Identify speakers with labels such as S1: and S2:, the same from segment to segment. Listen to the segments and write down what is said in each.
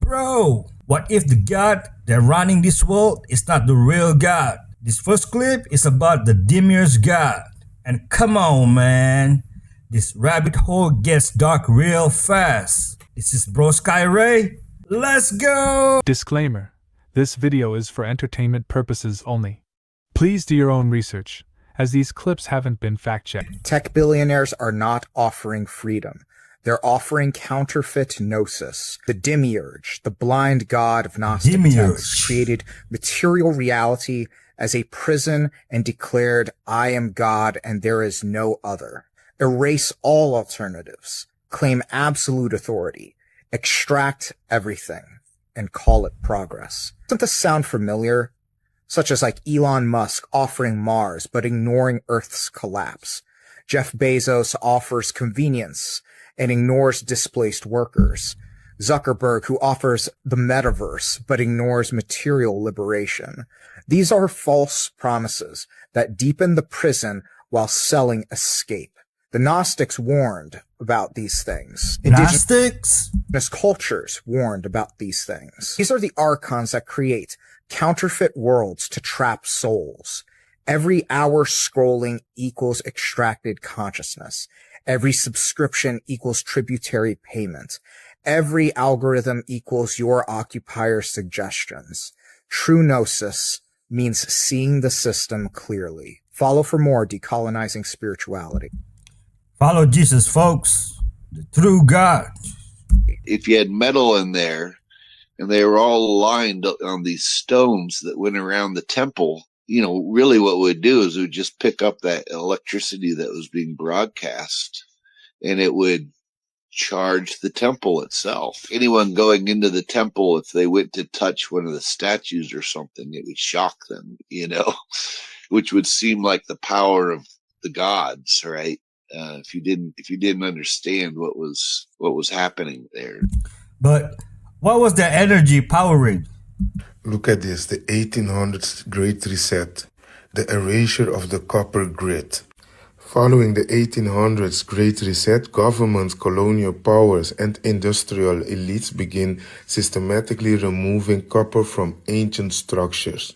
S1: Bro, what if the God that running this world is not the real God? This first clip is about the Demiurge God. And come on, man. This rabbit hole gets dark real fast. This is Brosky. Let's go!
S2: Disclaimer. This video is for entertainment purposes only. Please do your own research, as these clips haven't been fact-checked.
S3: Tech billionaires are not offering freedom. They're offering counterfeit gnosis. The Demiurge, the blind god of Gnostic texts, created material reality as a prison and declared, "I am God and there is no other." Erase all alternatives, claim absolute authority, extract everything, and call it progress. Doesn't this sound familiar? Such as like Elon Musk offering Mars but ignoring Earth's collapse. Jeff Bezos offers convenience and ignores displaced workers. Zuckerberg, who offers the metaverse but ignores material liberation. These are false promises that deepen the prison while selling escape. The Gnostics warned about these things.
S1: Gnostics?
S3: Indigenous cultures warned about these things. These are the archons that create counterfeit worlds to trap souls. Every hour scrolling equals extracted consciousness. Every subscription equals tributary payment. Every algorithm equals your occupier's suggestions. True gnosis means seeing the system clearly. Follow for more decolonizing spirituality.
S1: Follow Jesus, folks. The true God.
S4: If you had metal in there and they were all aligned on these stones that went around the temple, you know, really what it would do is it would just pick up that electricity that was being broadcast and it would charge the temple itself. Anyone going into the temple, if they went to touch one of the statues or something, it would shock them, you know, which would seem like the power of the gods, right? If you didn't understand what was happening there.
S1: But what was the energy powering?
S5: Look at this, the 1800s Great Reset, the erasure of the copper grid. Following the 1800s Great Reset, governments, colonial powers, and industrial elites begin systematically removing copper from ancient structures.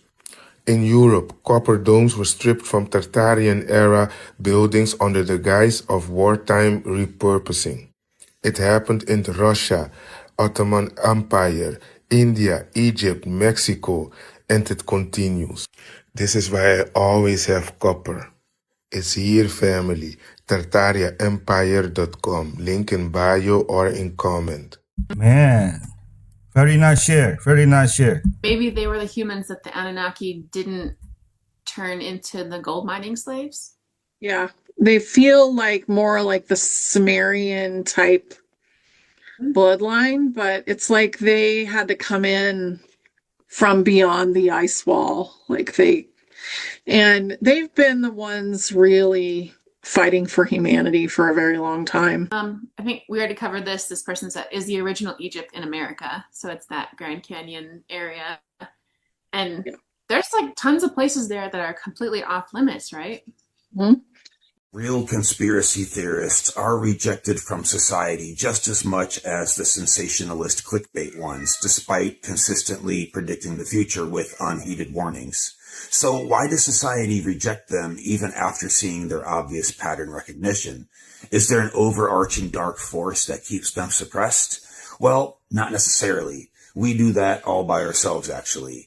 S5: In Europe, copper domes were stripped from Tartarian-era buildings under the guise of wartime repurposing. It happened in Russia, Ottoman Empire, India, Egypt, Mexico, and it continues. This is why I always have copper. It's here, family. TartariaEmpire.com. Link in bio or in comment.
S1: Man, very nice share. Very nice share.
S6: Maybe they were the humans that the Anunnaki didn't turn into the gold mining slaves?
S7: Yeah, they feel like more like the Sumerian type bloodline, but it's like they had to come in from beyond the ice wall. And they've been the ones really fighting for humanity for a very long time.
S6: I think we already covered this. This person said, is the original Egypt in America? So it's that Grand Canyon area. And there's like tons of places there that are completely off limits, right?
S7: Mm-hmm.
S8: Real conspiracy theorists are rejected from society just as much as the sensationalist clickbait ones, despite consistently predicting the future with unheeded warnings. So why does society reject them even after seeing their obvious pattern recognition? Is there an overarching dark force that keeps them suppressed? Well, not necessarily. We do that all by ourselves, actually.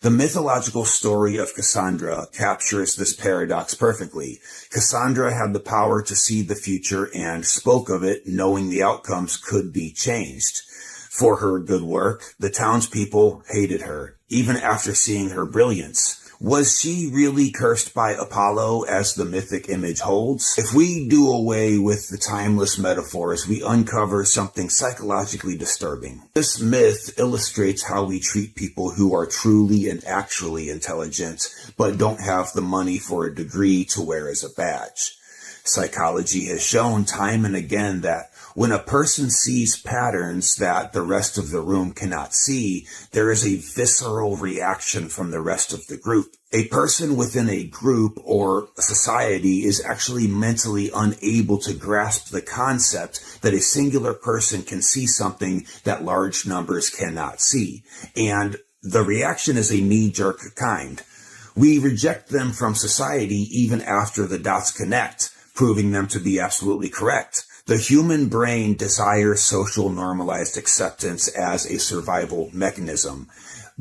S8: The mythological story of Cassandra captures this paradox perfectly. Cassandra had the power to see the future and spoke of it knowing the outcomes could be changed. For her good work, the townspeople hated her, even after seeing her brilliance. Was she really cursed by Apollo, as the mythic image holds? If we do away with the timeless metaphors, we uncover something psychologically disturbing. This myth illustrates how we treat people who are truly and actually intelligent, but don't have the money for a degree to wear as a badge. Psychology has shown time and again that When a person sees patterns that the rest of the room cannot see, there is a visceral reaction from the rest of the group. A person within a group or a society is actually mentally unable to grasp the concept that a singular person can see something that large numbers cannot see. And the reaction is a knee-jerk kind. We reject them from society even after the dots connect, proving them to be absolutely correct. The human brain desires social normalized acceptance as a survival mechanism.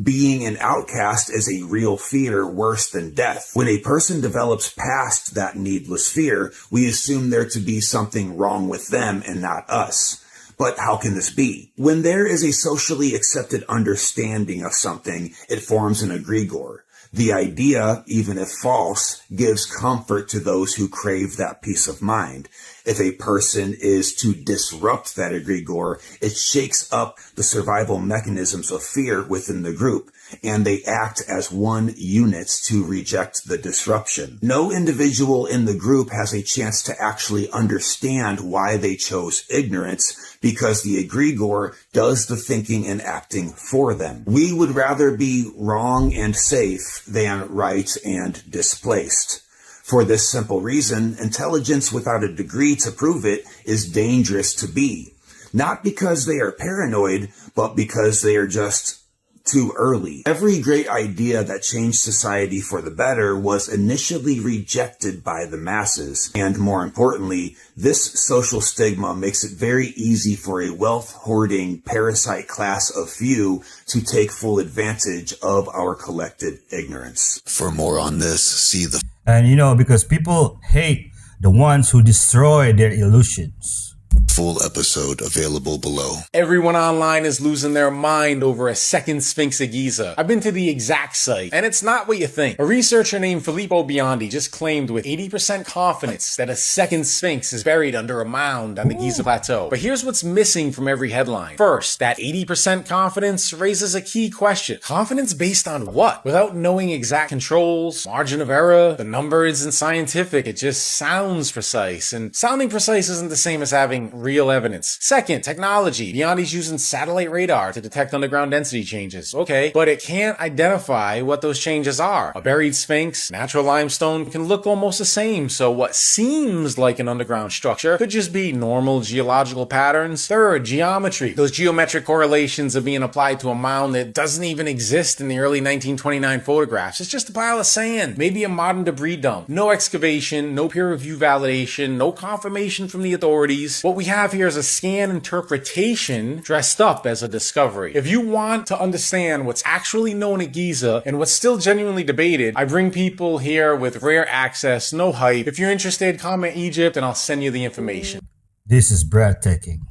S8: Being an outcast is a real fear worse than death. When a person develops past that needless fear, we assume there to be something wrong with them and not us. But how can this be? When there is a socially accepted understanding of something, it forms an egregore. The idea, even if false, gives comfort to those who crave that peace of mind. If a person is to disrupt that egregore, it shakes up the survival mechanisms of fear within the group, and they act as one unit to reject the disruption. No individual in the group has a chance to actually understand why they chose ignorance, because the egregore does the thinking and acting for them. We would rather be wrong and safe than right and displaced. For this simple reason, intelligence without a degree to prove it is dangerous to be. Not because they are paranoid, but because they are just too early. Every great idea that changed society for the better was initially rejected by the masses. And more importantly, this social stigma makes it very easy for a wealth-hoarding parasite class of few to take full advantage of our collected ignorance.
S9: For more on this, see the...
S1: And because people hate the ones who destroy their illusions.
S9: Full episode available below.
S10: Everyone online is losing their mind over a second Sphinx of Giza. I've been to the exact site, and it's not what you think. A researcher named Filippo Biondi just claimed with 80% confidence that a second Sphinx is buried under a mound on the Giza Plateau. But here's what's missing from every headline. First, that 80% confidence raises a key question. Confidence based on what? Without knowing exact controls, margin of error, the number isn't scientific, it just sounds precise. And sounding precise isn't the same as having real evidence. Second, technology. Biondi's using satellite radar to detect underground density changes. Okay, but it can't identify what those changes are. A buried sphinx, natural limestone can look almost the same, so what seems like an underground structure could just be normal geological patterns. Third, geometry. Those geometric correlations are being applied to a mound that doesn't even exist in the early 1929 photographs. It's just a pile of sand, maybe a modern debris dump. No excavation, no peer review validation, no confirmation from the authorities. What we have here is a scan interpretation dressed up as a discovery. If you want to understand what's actually known at Giza and what's still genuinely debated, I bring people here with rare access, no hype. If you're interested, comment Egypt and I'll send you the information.
S1: This is breathtaking.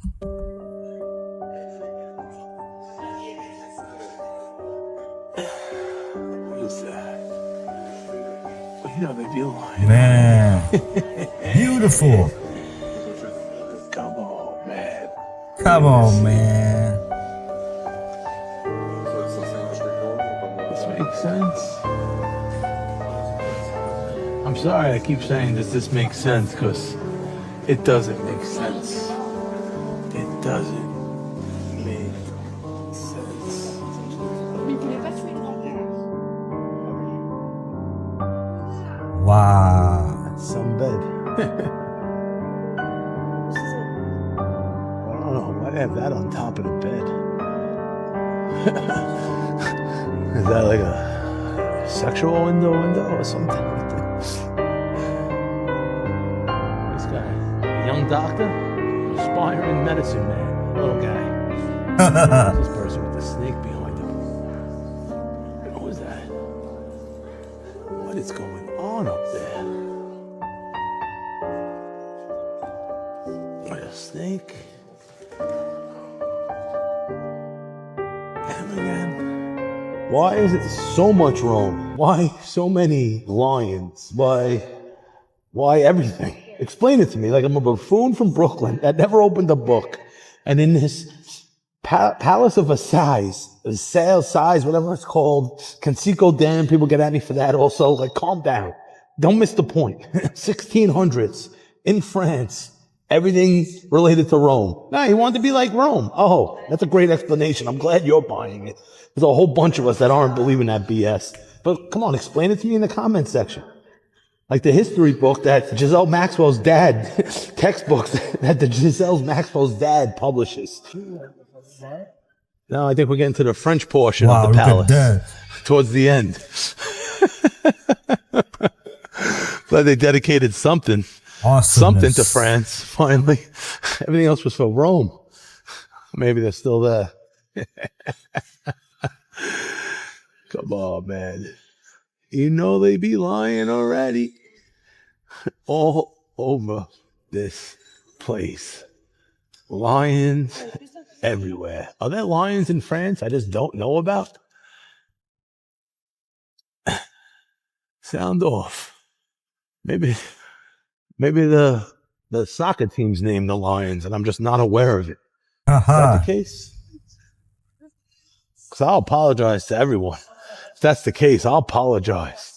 S11: What is that? The view line.
S1: Man, beautiful. Come on, man.
S11: This makes sense. I'm sorry I keep saying this makes sense, because it doesn't make sense. It doesn't make sense.
S1: Wow.
S11: Some bed. I have that on top of the bed. Is that like a sexual window or something? This guy, a young doctor, aspiring medicine man, little guy. This person with the snake behind him. What was that? What is going on up there? What, a snake? Why is it so much wrong? Why so many lions? Why everything? Explain it to me. Like I'm a buffoon from Brooklyn that never opened a book. And in this palace of Versailles, whatever it's called, Conseco Dam, people get at me for that also. Like, calm down. Don't miss the point. 1600s in France, Everything related to Rome. No, he wanted to be like Rome. Oh, that's a great explanation. I'm glad you're buying it. There's a whole bunch of us that aren't believing that BS. But come on, explain it to me in the comments section. Like the history book that Giselle Maxwell's dad, textbooks that the Giselle Maxwell's dad publishes. Now I think we're getting to the French portion of the palace. Towards the end. Glad they dedicated something. Something to France, finally. Everything else was for Rome. Maybe they're still there. Come on, man. You know they be lying already. All over this place. Lions everywhere. Are there lions in France I just don't know about? Sound off. Maybe the soccer team's named the Lions and I'm just not aware of it. Is that the case? Because I'll apologize to everyone. If that's the case, I'll apologize.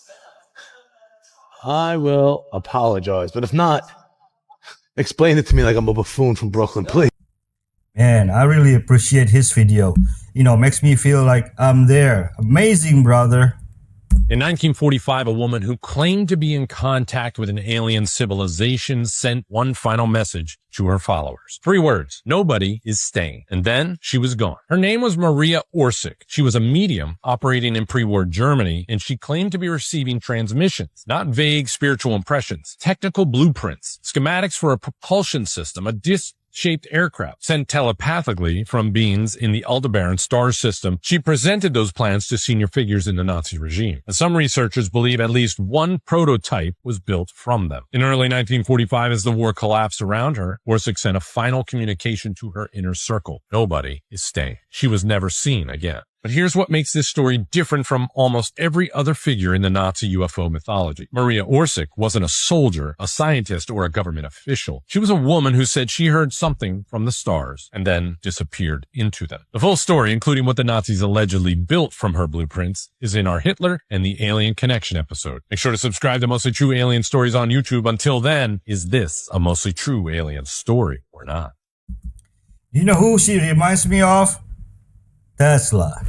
S11: I will apologize. But if not, explain it to me like I'm a buffoon from Brooklyn, please.
S1: Man, I really appreciate his video. You know, makes me feel like I'm there. Amazing, brother.
S12: In 1945, a woman who claimed to be in contact with an alien civilization sent one final message to her followers. 3 words: nobody is staying. And then she was gone. Her name was Maria Orsic. She was a medium operating in pre-war Germany, and she claimed to be receiving transmissions, not vague spiritual impressions, technical blueprints, schematics for a propulsion system, a disc-shaped aircraft sent telepathically from beings in the Aldebaran star system. She presented those plans to senior figures in the Nazi regime. And some researchers believe at least one prototype was built from them. In early 1945, as the war collapsed around her, Orsic sent a final communication to her inner circle: nobody is staying. She was never seen again. But here's what makes this story different from almost every other figure in the Nazi UFO mythology. Maria Orsic wasn't a soldier, a scientist, or a government official. She was a woman who said she heard something from the stars and then disappeared into them. The full story, including what the Nazis allegedly built from her blueprints, is in our Hitler and the Alien Connection episode. Make sure to subscribe to Mostly True Alien Stories on YouTube. Until then, is this a mostly true alien story or not?
S1: You know who she reminds me of? Tesla.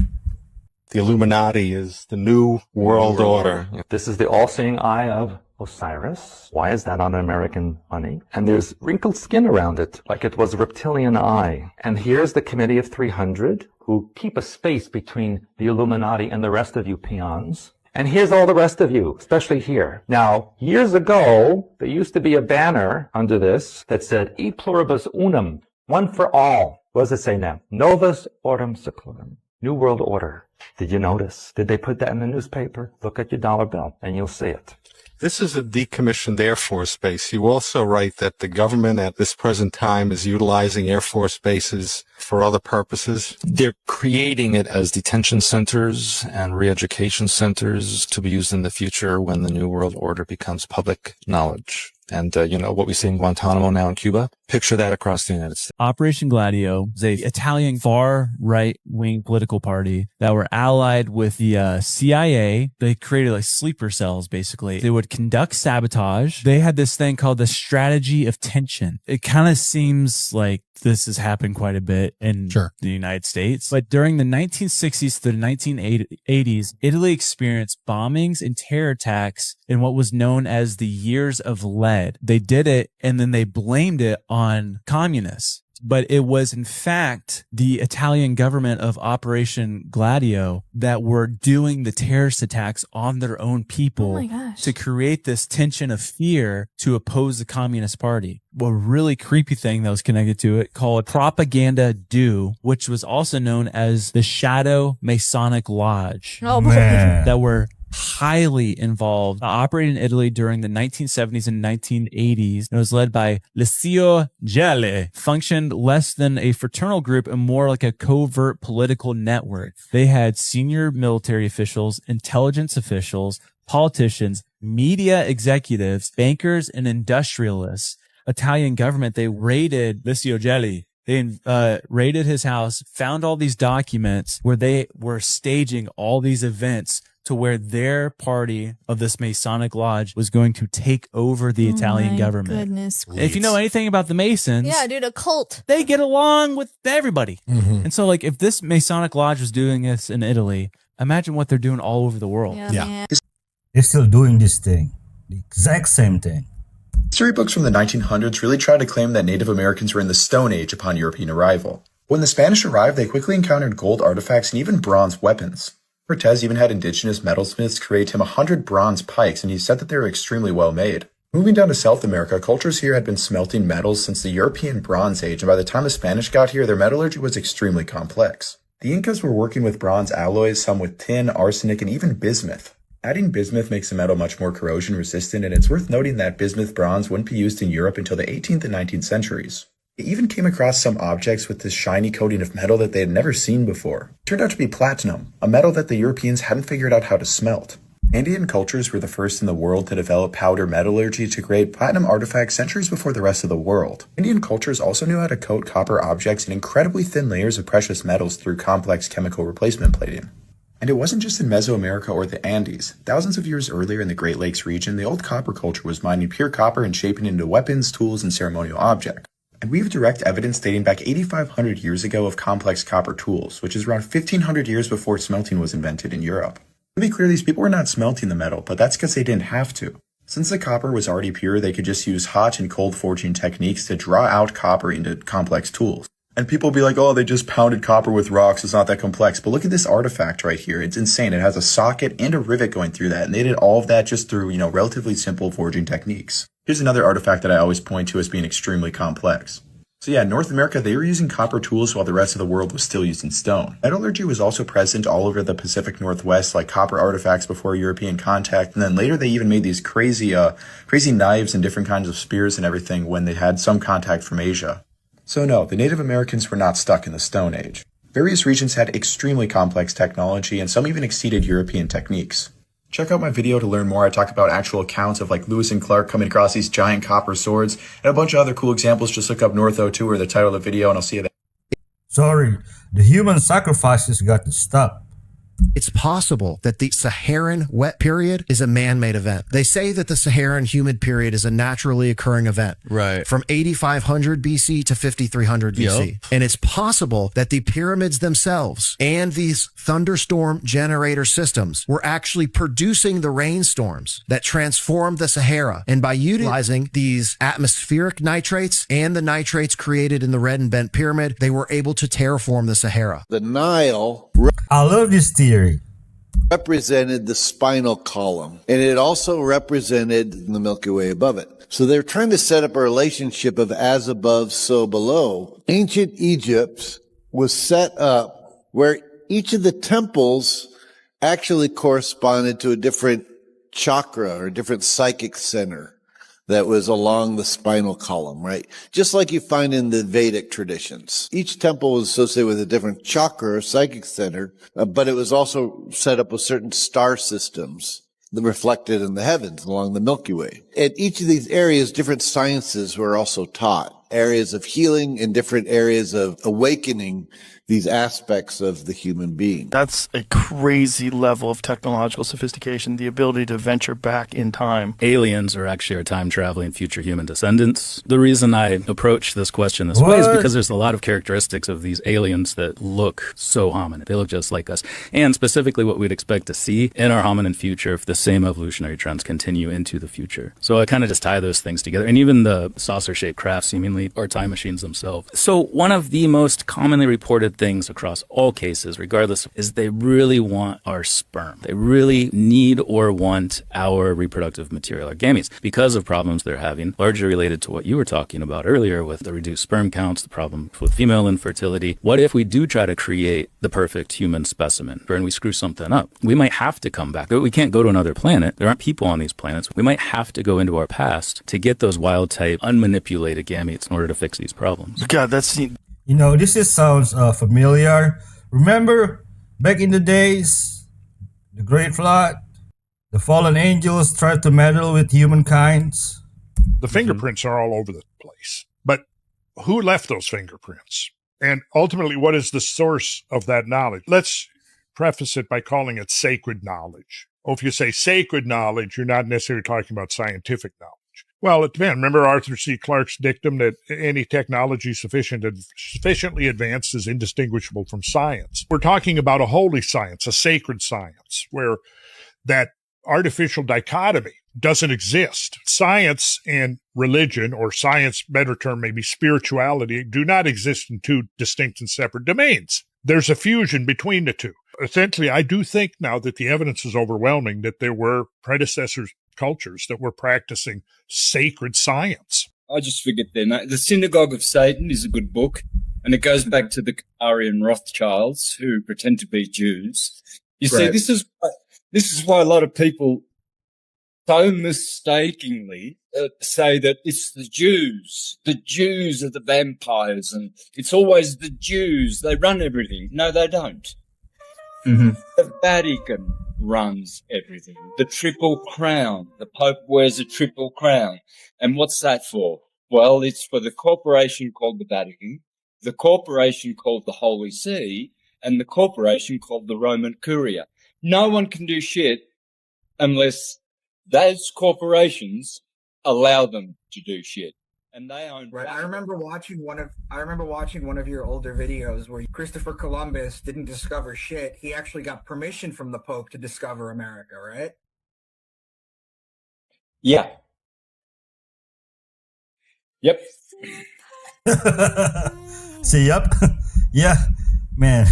S13: The Illuminati is the new world order.
S14: This is the all-seeing eye of Osiris. Why is that on an American money? And there's wrinkled skin around it, like it was a reptilian eye. And here's the Committee of 300, who keep a space between the Illuminati and the rest of you peons. And here's all the rest of you, especially here. Now, years ago, there used to be a banner under this that said, E pluribus unum, one for all. What does it say now? Novus Ordo Seclorum. New World Order. Did you notice? Did they put that in the newspaper? Look at your dollar bill and you'll see it.
S13: This is a decommissioned Air Force base. You also write that the government at this present time is utilizing Air Force bases for other purposes.
S15: They're creating it as detention centers and re-education centers to be used in the future when the New World Order becomes public knowledge. And, you know, what we see in Guantanamo now in Cuba, picture that across the United States.
S16: Operation Gladio is an Italian far right-wing political party that were allied with the CIA. They created like sleeper cells, basically. They would conduct sabotage. They had this thing called the strategy of tension. It kind of seems like this has happened quite a bit in the United States. But during the 1960s to the 1980s, Italy experienced bombings and terror attacks in what was known as the Years of Lead. They did it and then they blamed it on communists. But it was, in fact, the Italian government of Operation Gladio that were doing the terrorist attacks on their own people to create this tension of fear to oppose the Communist Party. A really creepy thing that was connected to it called Propaganda Do, which was also known as the Shadow Masonic Lodge.
S1: Oh, man.
S16: That were highly involved, operated in Italy during the 1970s and 1980s. It was led by Licio Gelli, functioned less than a fraternal group and more like a covert political network. They had senior military officials, intelligence officials, politicians, media executives, bankers, and industrialists. Italian government, they raided Licio Gelli. They raided his house, found all these documents where they were staging all these events to where their party of this Masonic lodge was going to take over the Italian government.
S17: Goodness.
S16: If you know anything about the Masons,
S17: Yeah, dude, a cult.
S16: they get along with everybody. And so, like, if this Masonic lodge was doing this in Italy, imagine what they're doing all over the world.
S17: Yeah.
S1: They're still doing this thing. The exact same thing.
S18: History books from the 1900s really tried to claim that Native Americans were in the Stone Age upon European arrival. When the Spanish arrived, they quickly encountered gold artifacts and even bronze weapons. Cortez even had indigenous metalsmiths create him 100 bronze pikes, and he said that they were extremely well made. Moving down to South America, cultures here had been smelting metals since the European Bronze Age, and by the time the Spanish got here, their metallurgy was extremely complex. The Incas were working with bronze alloys, some with tin, arsenic, and even bismuth. Adding bismuth makes the metal much more corrosion resistant, and it's worth noting that bismuth bronze wouldn't be used in Europe until the 18th and 19th centuries. They even came across some objects with this shiny coating of metal that they had never seen before. It turned out to be platinum, a metal that the Europeans hadn't figured out how to smelt. Andean cultures were the first in the world to develop powder metallurgy to create platinum artifacts centuries before the rest of the world. Indian cultures also knew how to coat copper objects in incredibly thin layers of precious metals through complex chemical replacement plating. And it wasn't just in Mesoamerica or the Andes. Thousands of years earlier in the Great Lakes region, the old copper culture was mining pure copper and shaping it into weapons, tools, and ceremonial objects. And we have direct evidence dating back 8,500 years ago of complex copper tools, which is around 1,500 years before smelting was invented in Europe. To be clear, these people were not smelting the metal, but that's because they didn't have to. Since the copper was already pure, they could just use hot and cold forging techniques to draw out copper into complex tools. And people will be like, oh, they just pounded copper with rocks, it's not that complex. But look at this artifact right here. It's insane. It has a socket and a rivet going through that. And they did all of that just through, relatively simple forging techniques. Here's another artifact that I always point to as being extremely complex. So yeah, North America, they were using copper tools while the rest of the world was still using stone. Metallurgy was also present all over the Pacific Northwest, like copper artifacts before European contact. And then later they even made these crazy knives and different kinds of spears and everything when they had some contact from Asia. So no, the Native Americans were not stuck in the Stone Age. Various regions had extremely complex technology, and some even exceeded European techniques. Check out my video to learn more. I talk about actual accounts of like Lewis and Clark coming across these giant copper swords, and a bunch of other cool examples. Just look up North O2 or the title of the video, and I'll see you there.
S1: Sorry, the human sacrifices got to stop.
S19: It's possible that the Saharan wet period is a man-made event. They say that the Saharan humid period is a naturally occurring event.
S20: Right.
S19: From 8500 BC to 5300 BC.
S20: Yep.
S19: And it's possible that the pyramids themselves and these thunderstorm generator systems were actually producing the rainstorms that transformed the Sahara. And by utilizing these atmospheric nitrates and the nitrates created in the Red and Bent Pyramid, they were able to terraform the Sahara.
S4: The Nile
S1: I love this theory.
S4: Represented the spinal column, and it also represented the Milky Way above it. So they're trying to set up a relationship of as above, so below. Ancient Egypt was set up where each of the temples actually corresponded to a different chakra or a different psychic center that was along the spinal column, right? Just like you find in the Vedic traditions. Each temple was associated with a different chakra or psychic center, but it was also set up with certain star systems that reflected in the heavens along the Milky Way. At each of these areas, different sciences were also taught. Areas of healing and different areas of awakening these aspects of the human being.
S21: That's a crazy level of technological sophistication, the ability to venture back in time.
S22: Aliens are actually our time-traveling future human descendants. The reason I approach this question this way is because there's a lot of characteristics of these aliens that look so hominid. They look just like us. And specifically what we'd expect to see in our hominin future if the same evolutionary trends continue into the future. So I kind of just tie those things together. And even the saucer-shaped craft seemingly are time machines themselves. So one of the most commonly reported things across all cases, regardless, is they really want our sperm. They really need or want our reproductive material, our gametes, because of problems they're having, largely related to what you were talking about earlier with the reduced sperm counts, the problem with female infertility. What if we do try to create the perfect human specimen and we screw something up? We might have to come back. We can't go to another planet. There aren't people on these planets. We might have to go into our past to get those wild type, unmanipulated gametes in order to fix these problems.
S21: God, that's...
S1: This sounds familiar. Remember back in the days, the Great Flood, the fallen angels tried to meddle with humankind.
S23: The fingerprints are all over the place. But who left those fingerprints? And ultimately, what is the source of that knowledge? Let's preface it by calling it sacred knowledge. Or if you say sacred knowledge, you're not necessarily talking about scientific knowledge. Well, it depends. Remember Arthur C. Clarke's dictum that any technology sufficiently advanced is indistinguishable from science. We're talking about a holy science, a sacred science, where that artificial dichotomy doesn't exist. Science and religion, or science, better term, maybe spirituality, do not exist in two distinct and separate domains. There's a fusion between the two. Essentially, I do think now that the evidence is overwhelming that there were predecessor cultures that were practicing sacred science.
S2: I just forget their name. The Synagogue of Satan is a good book, and it goes back to the Aryan Rothschilds who pretend to be Jews. You see, this is why a lot of people so mistakenly say that it's the Jews. The Jews are the vampires, and it's always the Jews. They run everything. No, they don't.
S17: Mm-hmm.
S2: The Vatican runs everything. The Triple Crown. The Pope wears a Triple Crown. And what's that for? Well, it's for the corporation called the Vatican, the corporation called the Holy See, and the corporation called the Roman Curia. No one can do shit unless those corporations allow them to do shit. And they own.
S17: Right. I remember watching one of your older videos where Christopher Columbus didn't discover shit. He actually got permission from the Pope to discover America, right?
S2: Yeah. Yep.
S1: See, yep. Yeah, man.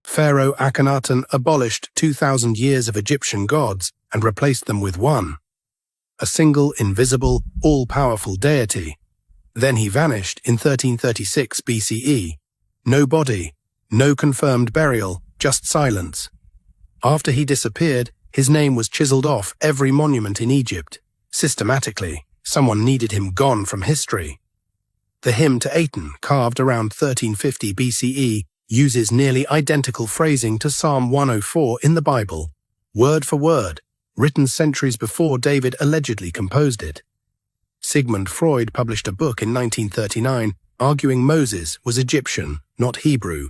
S20: Pharaoh Akhenaten abolished 2,000 years of Egyptian gods and replaced them with one, a single, invisible, all-powerful deity. Then he vanished in 1336 BCE. No body, no confirmed burial, just silence. After he disappeared, his name was chiseled off every monument in Egypt. Systematically, someone needed him gone from history. The hymn to Aten, carved around 1350 BCE, uses nearly identical phrasing to Psalm 104 in the Bible, word for word, written centuries before David allegedly composed it. Sigmund Freud published a book in 1939 arguing Moses was Egyptian, not Hebrew.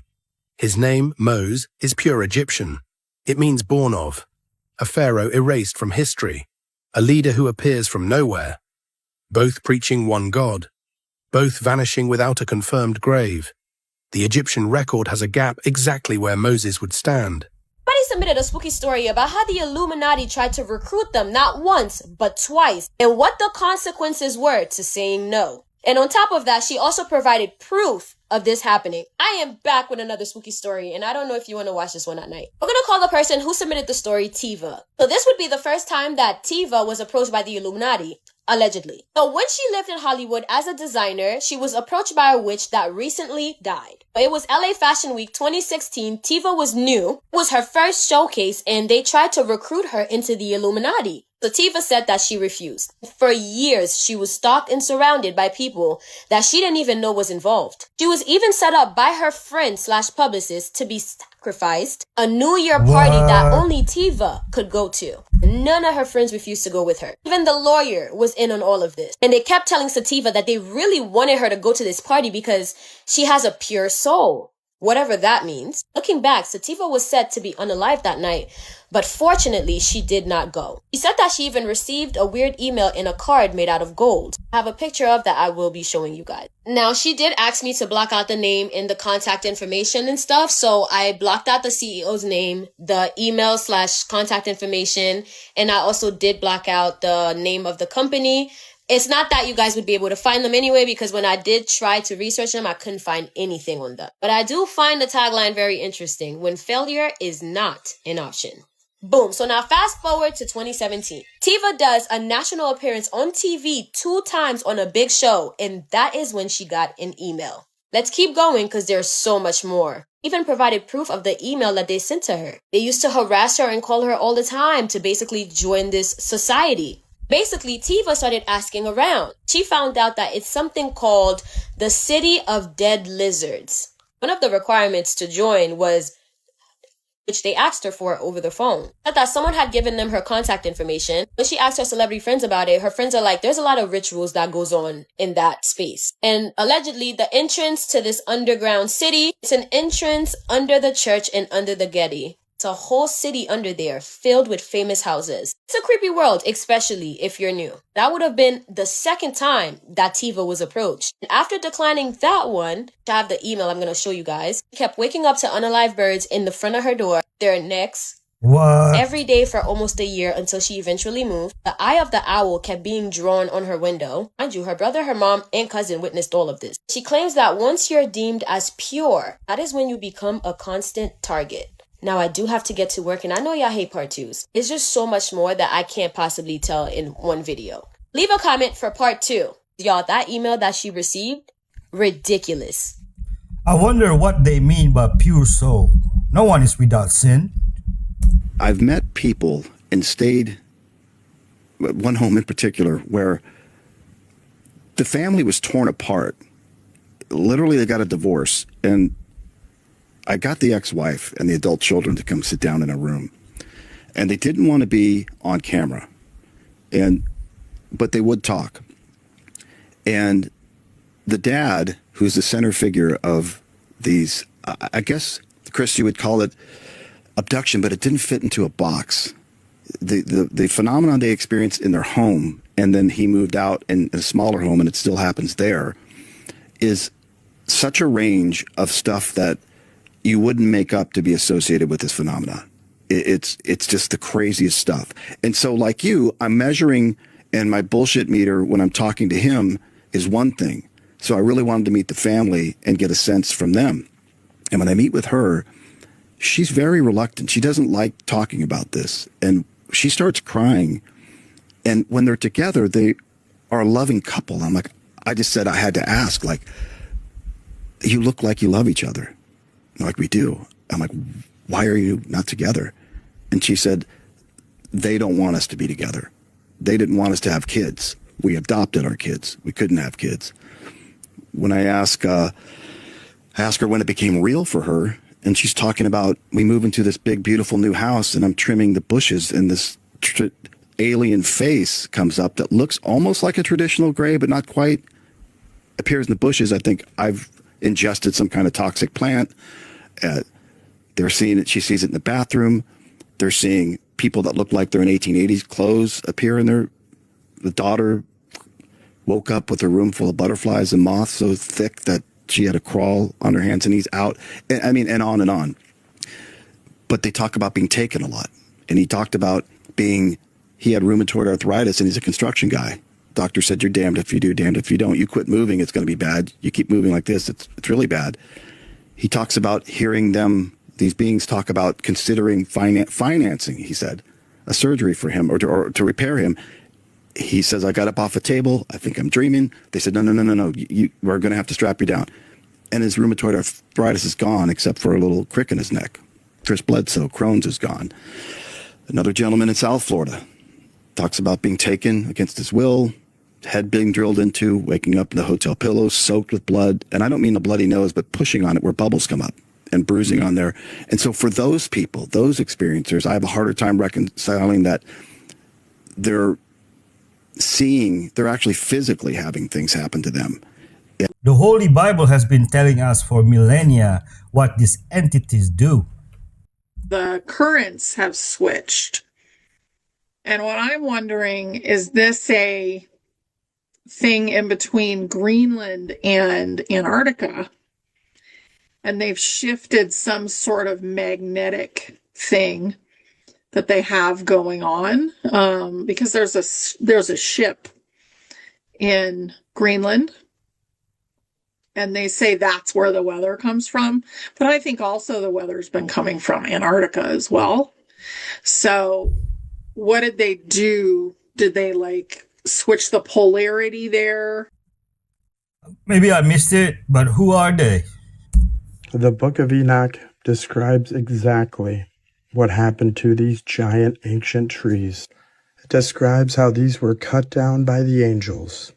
S20: His name, Mose, is pure Egyptian. It means born of, a pharaoh erased from history, a leader who appears from nowhere, both preaching one God, both vanishing without a confirmed grave. The Egyptian record has a gap exactly where Moses would stand.
S24: Somebody submitted a spooky story about how the Illuminati tried to recruit them not once, but twice, and what the consequences were to saying no. And on top of that, she also provided proof of this happening. I am back with another spooky story, and I don't know if you want to watch this one at night. We're going to call the person who submitted the story Tiva. So this would be the first time that Tiva was approached by the Illuminati. Allegedly. So when she lived in Hollywood as a designer, she was approached by a witch that recently died. It was LA Fashion Week 2016. Tiva was new. It was her first showcase, and they tried to recruit her into the Illuminati. So Tiva said that she refused. For years, she was stalked and surrounded by people that she didn't even know was involved. She was even set up by her friend/publicist to be sacrificed, a New Year party that only Tiva could go to. None of her friends refused to go with her. Even the lawyer was in on all of this. And they kept telling Sativa that they really wanted her to go to this party because she has a pure soul. Whatever that means. Looking back, Sativa was said to be unalived that night, but fortunately, she did not go. She said that she even received a weird email in a card made out of gold. I have a picture of that I will be showing you guys. Now, she did ask me to block out the name and the contact information and stuff, so I blocked out the CEO's name, the email/contact information, and I also did block out the name of the company. It's not that you guys would be able to find them anyway, because when I did try to research them, I couldn't find anything on them. But I do find the tagline very interesting: when failure is not an option. Boom. So now fast forward to 2017. Tiva does a national appearance on TV 2 times on a big show, and that is when she got an email. Let's keep going because there's so much more. Even provided proof of the email that they sent to her. They used to harass her and call her all the time to basically join this society. Basically, Tiva started asking around. She found out that it's something called the City of Dead Lizards. One of the requirements to join was which they asked her for over the phone. That someone had given them her contact information. When she asked her celebrity friends about it, her friends are like, there's a lot of rituals that goes on in that space. And allegedly, the entrance to this underground city, it's an entrance under the church and under the Getty. It's a whole city under there filled with famous houses. It's a creepy world, especially if you're new. That would have been the second time that Tiva was approached. And after declining that one, I have the email I'm going to show you guys. She kept waking up to unalive birds in the front of her door, their necks,
S1: What?
S24: every day for almost a year until she eventually moved. The eye of the owl kept being drawn on her window. Mind you, her brother, her mom, and cousin witnessed all of this. She claims that once you're deemed as pure, that is when you become a constant target. Now, I do have to get to work, and I know y'all hate part twos. It's just so much more that I can't possibly tell in one video. Leave a comment for part 2. Y'all, that email that she received, ridiculous.
S1: I wonder what they mean by pure soul. No one is without sin.
S3: I've met people and stayed, one home in particular, where the family was torn apart. Literally, they got a divorce, and I got the ex-wife and the adult children to come sit down in a room, and they didn't want to be on camera, but they would talk. And the dad, who's the center figure of these, I guess, Chris, you would call it abduction, but it didn't fit into a box. The phenomenon they experienced in their home, and then he moved out in a smaller home, and it still happens there, is such a range of stuff that you wouldn't make up to be associated with this phenomenon. It's just the craziest stuff. And so, like you, I'm measuring, and my bullshit meter when I'm talking to him is one thing. So I really wanted to meet the family and get a sense from them. And when I meet with her, she's very reluctant. She doesn't like talking about this. And she starts crying. And when they're together, they are a loving couple. I'm like, I just said I had to ask, like, you look like you love each other. Like, we do. I'm like, why are you not together? And she said, they don't want us to be together. They didn't want us to have kids. We adopted our kids. We couldn't have kids. When I ask her when it became real for her, and she's talking about, we move into this big, beautiful new house, and I'm trimming the bushes, and this alien face comes up that looks almost like a traditional gray, but not quite. Appears in the bushes. I think I've ingested some kind of toxic plant. They're seeing it. She sees it in the bathroom. They're seeing people that look like they're in 1880s clothes appear in their. The daughter woke up with a room full of butterflies and moths so thick that she had to crawl on her hands and knees out. And on and on. But they talk about being taken a lot. And he talked about he had rheumatoid arthritis, and he's a construction guy. Doctor said, you're damned if you do, damned if you don't. You quit moving, it's going to be bad. You keep moving like this, it's really bad. He talks about hearing these beings talk about considering financing, he said, a surgery for him or to repair him. He says, I got up off a table. I think I'm dreaming. They said, no. We're going to have to strap you down. And his rheumatoid arthritis is gone, except for a little crick in his neck. Chris Bledsoe, Crohn's is gone. Another gentleman in South Florida talks about being taken against his will, head being drilled into, waking up in the hotel pillows, soaked with blood. And I don't mean a bloody nose, but pushing on it where bubbles come up and bruising on there. And so for those people, those experiencers, I have a harder time reconciling that they're actually physically having things happen to them.
S1: The Holy Bible has been telling us for millennia what these entities do.
S5: The currents have switched. And what I'm wondering, is this a thing in between Greenland and Antarctica? And they've shifted some sort of magnetic thing that they have going on, because there's a ship in Greenland, and they say that's where the weather comes from. But I think also the weather's been coming from Antarctica as well. So what did they do? Did they switch the polarity there?
S1: Maybe I missed it, but who are they?
S6: The Book of Enoch describes exactly what happened to these giant ancient trees. It describes how these were cut down by the angels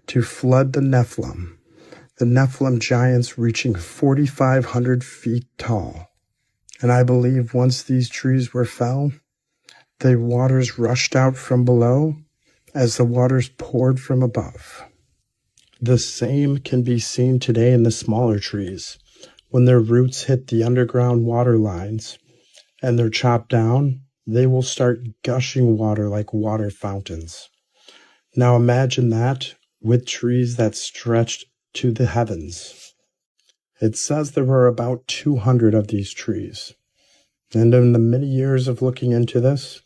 S6: to flood the Nephilim giants reaching 4,500 feet tall. And I believe once these trees were fell, the waters rushed out from below as the waters poured from above. The same can be seen today in the smaller trees. When their roots hit the underground water lines and they're chopped down, they will start gushing water like water fountains. Now imagine that with trees that stretched to the heavens. It says there were about 200 of these trees. And in the many years of looking into this,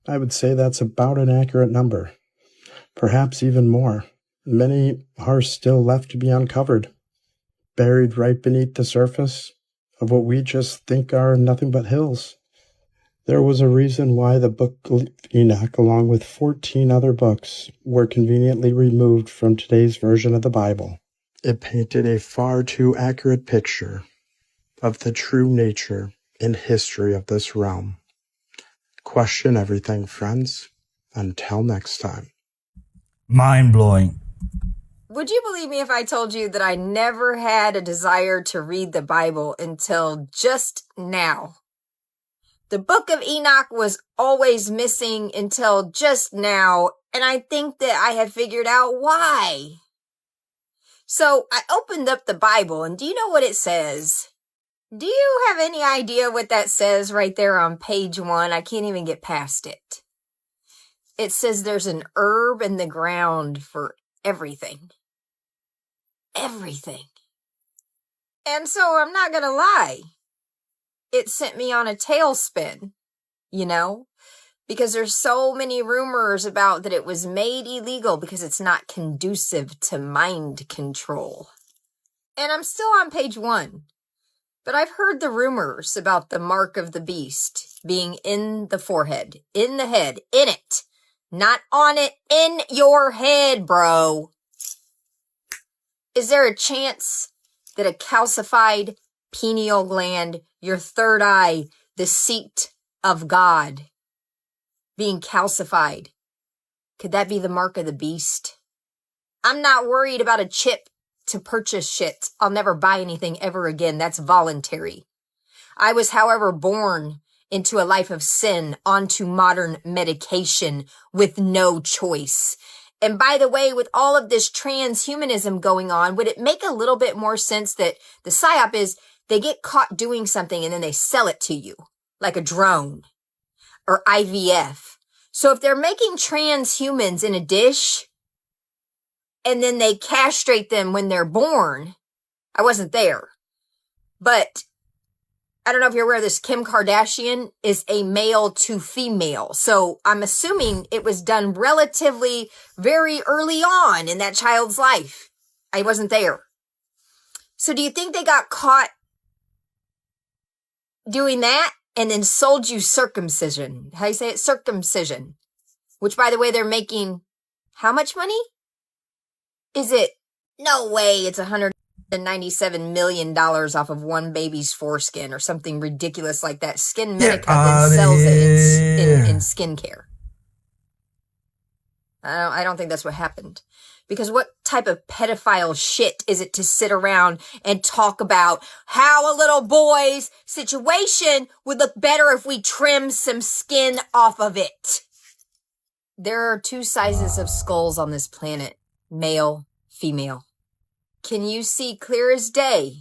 S6: I would say that's about an accurate number. Perhaps even more. Many are still left to be uncovered, buried right beneath the surface of what we just think are nothing but hills. There was a reason why the book of Enoch, along with 14 other books, were conveniently removed from today's version of the Bible. It painted a far too accurate picture of the true nature and history of this realm. Question everything, friends. Until next time.
S1: Mind-blowing.
S7: Would you believe me if I told you that I never had a desire to read the Bible until just now? The book of Enoch was always missing until just now, and I think that I have figured out why. So I opened up the Bible, and do you know what it says? Do you have any idea what that says right there on page 1? I can't even get past it. It says there's an herb in the ground for everything. Everything. And so I'm not gonna lie. It sent me on a tailspin, you know? Because there's so many rumors about that it was made illegal because it's not conducive to mind control. And I'm still on page 1. But I've heard the rumors about the mark of the beast being in the forehead, in the head, in it. Not on it, in your head, bro. Is there a chance that a calcified pineal gland, your third eye, the seat of God, being calcified, could that be the mark of the beast? I'm not worried about a chip to purchase shit. I'll never buy anything ever again. That's voluntary. I was, however, born into a life of sin onto modern medication with no choice. And by the way, with all of this transhumanism going on, would it make a little bit more sense that the psyop is they get caught doing something and then they sell it to you like a drone or IVF? So if they're making transhumans in a dish and then they castrate them when they're born, I wasn't there, but I don't know if you're aware this, Kim Kardashian is a male to female. So I'm assuming it was done relatively very early on in that child's life. I wasn't there. So do you think they got caught doing that and then sold you circumcision? How do you say it? Circumcision. Which, by the way, they're making how much money? Is it? No way. It's $197 million off of one baby's foreskin or something ridiculous like that. Skin Medica then sells it in skincare. I don't think that's what happened. Because what type of pedophile shit is it to sit around and talk about how a little boy's situation would look better if we trim some skin off of it? There are 2 sizes of skulls on this planet. Male, female. Can you see clear as day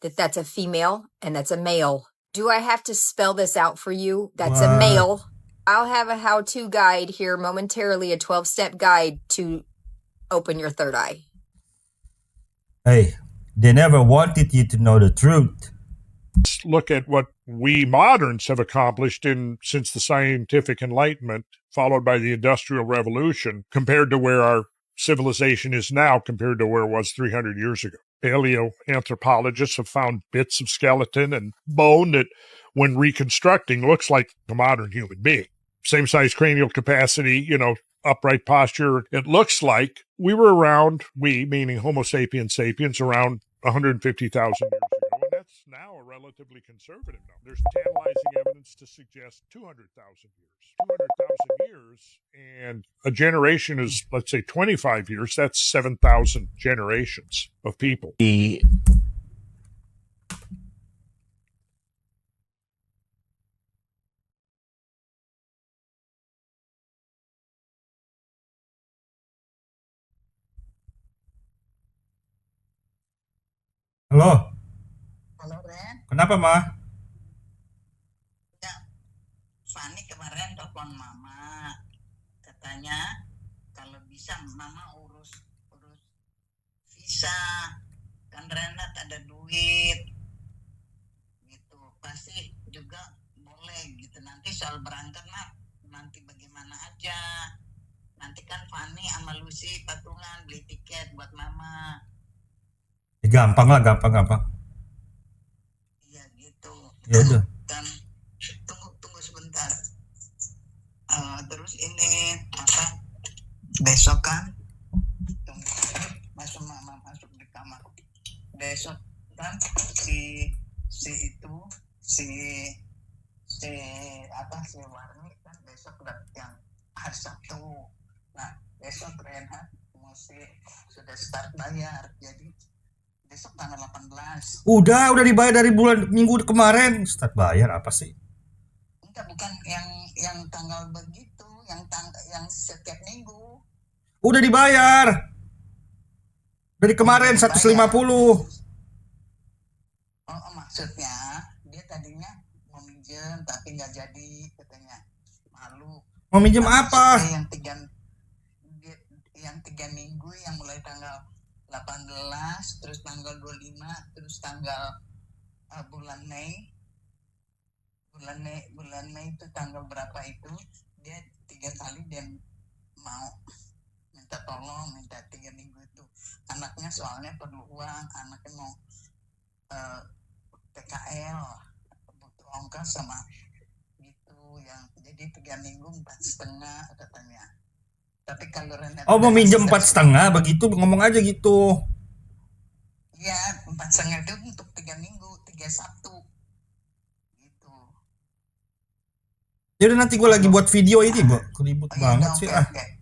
S7: that that's a female and that's a male? Do I have to spell this out for you? That's a male. I'll have a how-to guide here momentarily, a 12-step guide to open your third eye.
S1: Hey, they never wanted you to know the truth.
S23: Let's look at what we moderns have accomplished since the scientific enlightenment, followed by the Industrial Revolution, compared to where our civilization is now compared to where it was 300 years ago. Paleoanthropologists have found bits of skeleton and bone that, when reconstructing, looks like a modern human being. Same size cranial capacity, upright posture. It looks like we were around, we, meaning Homo sapiens sapiens, around 150,000 years ago. And that's now a relatively conservative number. There's tantalizing evidence to suggest 200,000 years. 200,000 years, and a generation is, let's say, 25 years. That's 7,000 generations of people.
S1: Halo. Kenapa, Ma?
S8: Fani kemarin telepon mama, katanya kalau bisa mama urus visa, kan Renat ada duit, gitu. Pasti juga boleh gitu. Nanti soal berangkat nanti bagaimana aja. Nanti kan Fani sama Lucy patungan beli tiket buat mama.
S1: Gampang lah, gampang.
S8: Iya gitu.
S1: Ya udah.
S8: Dan tunggu sebentar. Terus ini apa? Besok kan? Mama masuk di kamar. Besok kan si Warni kan besok yang hari Sabtu. Nah besok Renhat mesti sudah start bayar. Jadi besok tanggal 18.
S1: Udah dibayar dari minggu kemarin. Start bayar apa sih?
S8: Enggak, bukan yang tanggal begitu, yang setiap minggu.
S1: Udah dibayar. Dari kemarin 150.
S8: Oh, maksudnya dia tadinya mau minjem tapi nggak jadi, katanya malu.
S1: Mau minjem apa?
S8: Yang 3 minggu yang mulai tanggal 18, terus tanggal 25, terus tanggal bulan Mei itu tanggal berapa itu, dia 3 kali dia mau minta tolong, minta 3 minggu itu. Anaknya soalnya perlu uang, anaknya mau PKL, butuh ongkos sama gitu, yang jadi 3 minggu 4,5 katanya. Tapi kalau Renat
S1: mau minjem 4,5 begitu, ngomong aja gitu.
S8: Iya, 4,5 itu untuk 3 minggu, 3 Sabtu. Gitu.
S1: Jadi nanti gue lagi buat video ini, Bu. Ribut banget sih.
S8: Okay.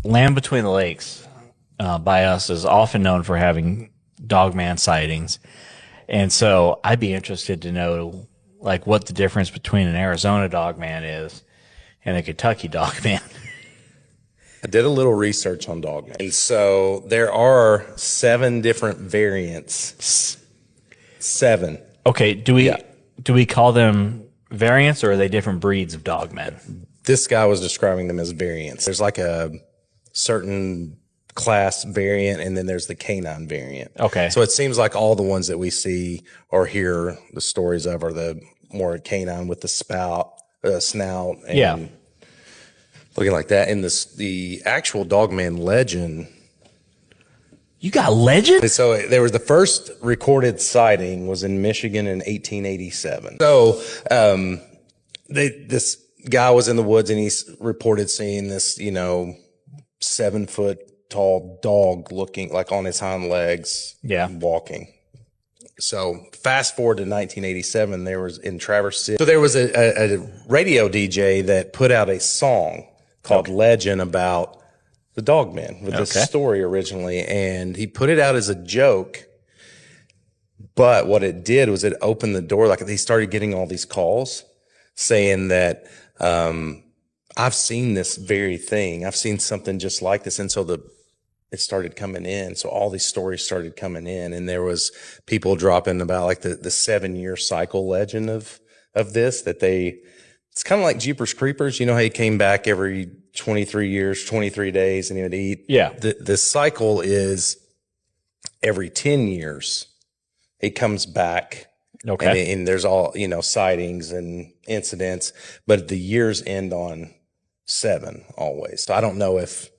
S9: Land Between the Lakes by us is often known for having dogman sightings. And so I'd be interested to know like what the difference between an Arizona dogman is and a Kentucky dogman.
S10: I did a little research on dogman. And so there are 7 different variants. 7.
S9: Okay, do we call them variants, or are they different breeds of dogmen?
S10: This guy was describing them as variants. There's like a certain class variant, and then there's the canine variant.
S9: Okay.
S10: So it seems like all the ones that we see or hear the stories of are the more canine with the snout, and looking like that. And the actual dogman legend.
S9: You got legend?
S10: So there was the first recorded sighting was in Michigan in 1887. So this guy was in the woods and he reported seeing this, 7-foot tall dog looking like on his hind legs, walking. So fast forward to 1987, there was in Traverse City. So there was a radio DJ that put out a song called Legend about the dogman with this story originally. And he put it out as a joke. But what it did was it opened the door. Like he started getting all these calls saying that, I've seen this very thing. I've seen something just like this. And so it started coming in. So all these stories started coming in, and there was people dropping about like the 7-year cycle legend of this, it's kind of like Jeepers Creepers. You know how he came back every 23 years, 23 days, and he would eat.
S9: Yeah.
S10: The cycle is every 10 years he comes back.
S9: Okay.
S10: And there's all, sightings and incidents, but the years end on 7 always. So I don't know if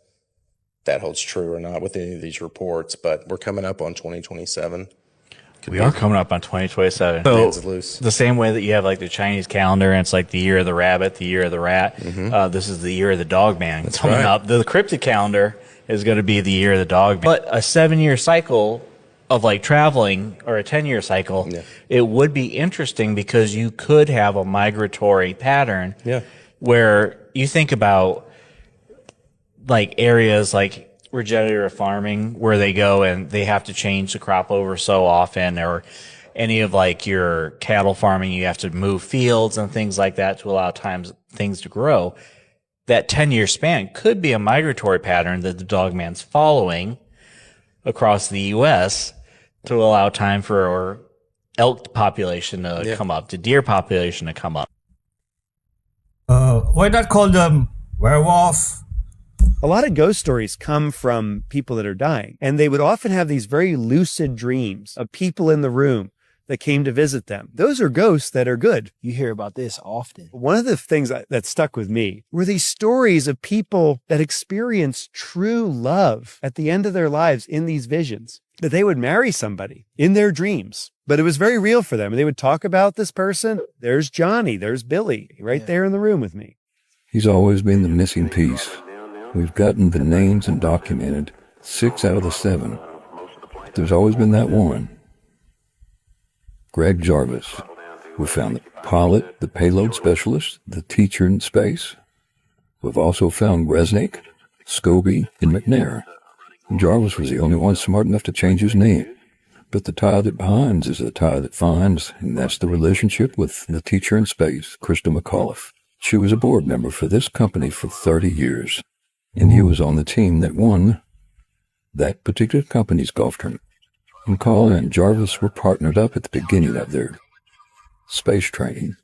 S10: that holds true or not with any of these reports, but we're coming up on 2027.
S9: We are coming up on 2027.
S10: So
S9: the same way that you have like the Chinese calendar, and it's like the year of the rabbit, the year of the rat. This is the year of the dog man coming up. The cryptid calendar is going to be the year of the dog man. But a 7-year cycle of like traveling, or a 10-year cycle, it would be interesting because you could have a migratory pattern where you think about like areas like regenerative farming where they go and they have to change the crop over so often, or any of like your cattle farming, you have to move fields and things like that to allow things to grow. That 10-year span could be a migratory pattern that the dogman's following across the U.S. to allow time for elk population to come up, the deer population to come up.
S1: Why not call them werewolf?
S11: A lot of ghost stories come from people that are dying, and they would often have these very lucid dreams of people in the room that came to visit them. Those are ghosts that are good. You hear about this often. One of the things that stuck with me were these stories of people that experienced true love at the end of their lives in these visions, that they would marry somebody in their dreams. But it was very real for them. And they would talk about this person. There's Johnny, there's Billy, right there in the room with me.
S12: He's always been the missing piece. We've gotten the names and documented 6 out of the 7. There's always been that one. Greg Jarvis. We found the pilot, the payload specialist, the teacher in space. We've also found Resnick, Scobie, and McNair. Jarvis was the only one smart enough to change his name. But the tie that binds is the tie that finds, and that's the relationship with the teacher in space, Krista McAuliffe. She was a board member for this company for 30 years, and he was on the team that won that particular company's golf tournament. McCall and Jarvis were partnered up at the beginning of their space training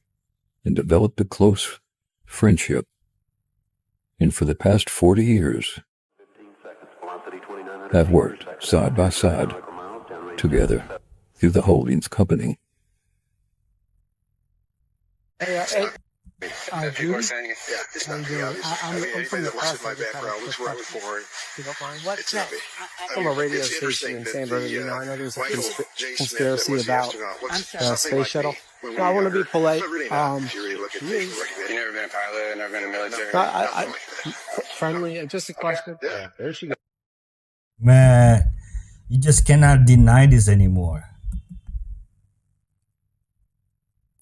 S12: and developed a close friendship. And for the past 40 years, have worked side by side together through the holdings company.
S13: People are saying, yeah, it's not me. I'm from the press. My background looks right before it.
S14: You don't mind? What's
S13: it's not me.
S14: From a radio station in San Bernardino. I know there's a conspiracy about the space shuttle. No, I want to be polite.
S13: You've never been a pilot, never been in the military.
S14: Friendly, just a question.
S13: Yeah, there she goes.
S1: Man, you just cannot deny this anymore.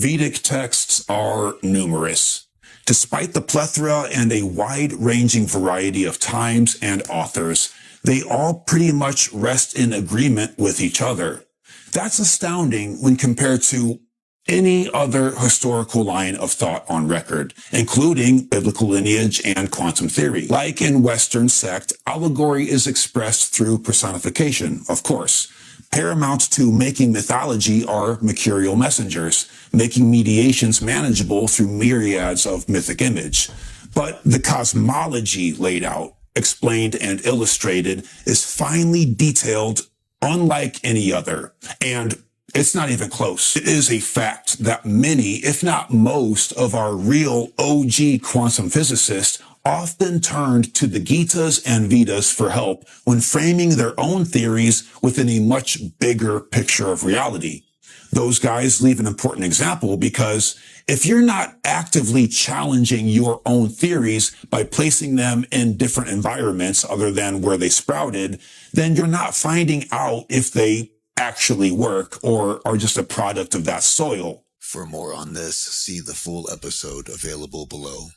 S25: Vedic texts are numerous. Despite the plethora and a wide-ranging variety of times and authors, they all pretty much rest in agreement with each other. That's astounding when compared to any other historical line of thought on record, including biblical lineage and quantum theory. Like in Western sect, allegory is expressed through personification, of course. Paramount to making mythology are mercurial messengers, making mediations manageable through myriads of mythic image. But the cosmology laid out, explained, and illustrated is finely detailed, unlike any other. And it's not even close. It is a fact that many, if not most, of our real OG quantum physicists often turned to the Gitas and Vedas for help when framing their own theories within a much bigger picture of reality. Those guys leave an important example because if you're not actively challenging your own theories by placing them in different environments other than where they sprouted, then you're not finding out if they actually work or are just a product of that soil.
S26: For more on this, see the full episode available below.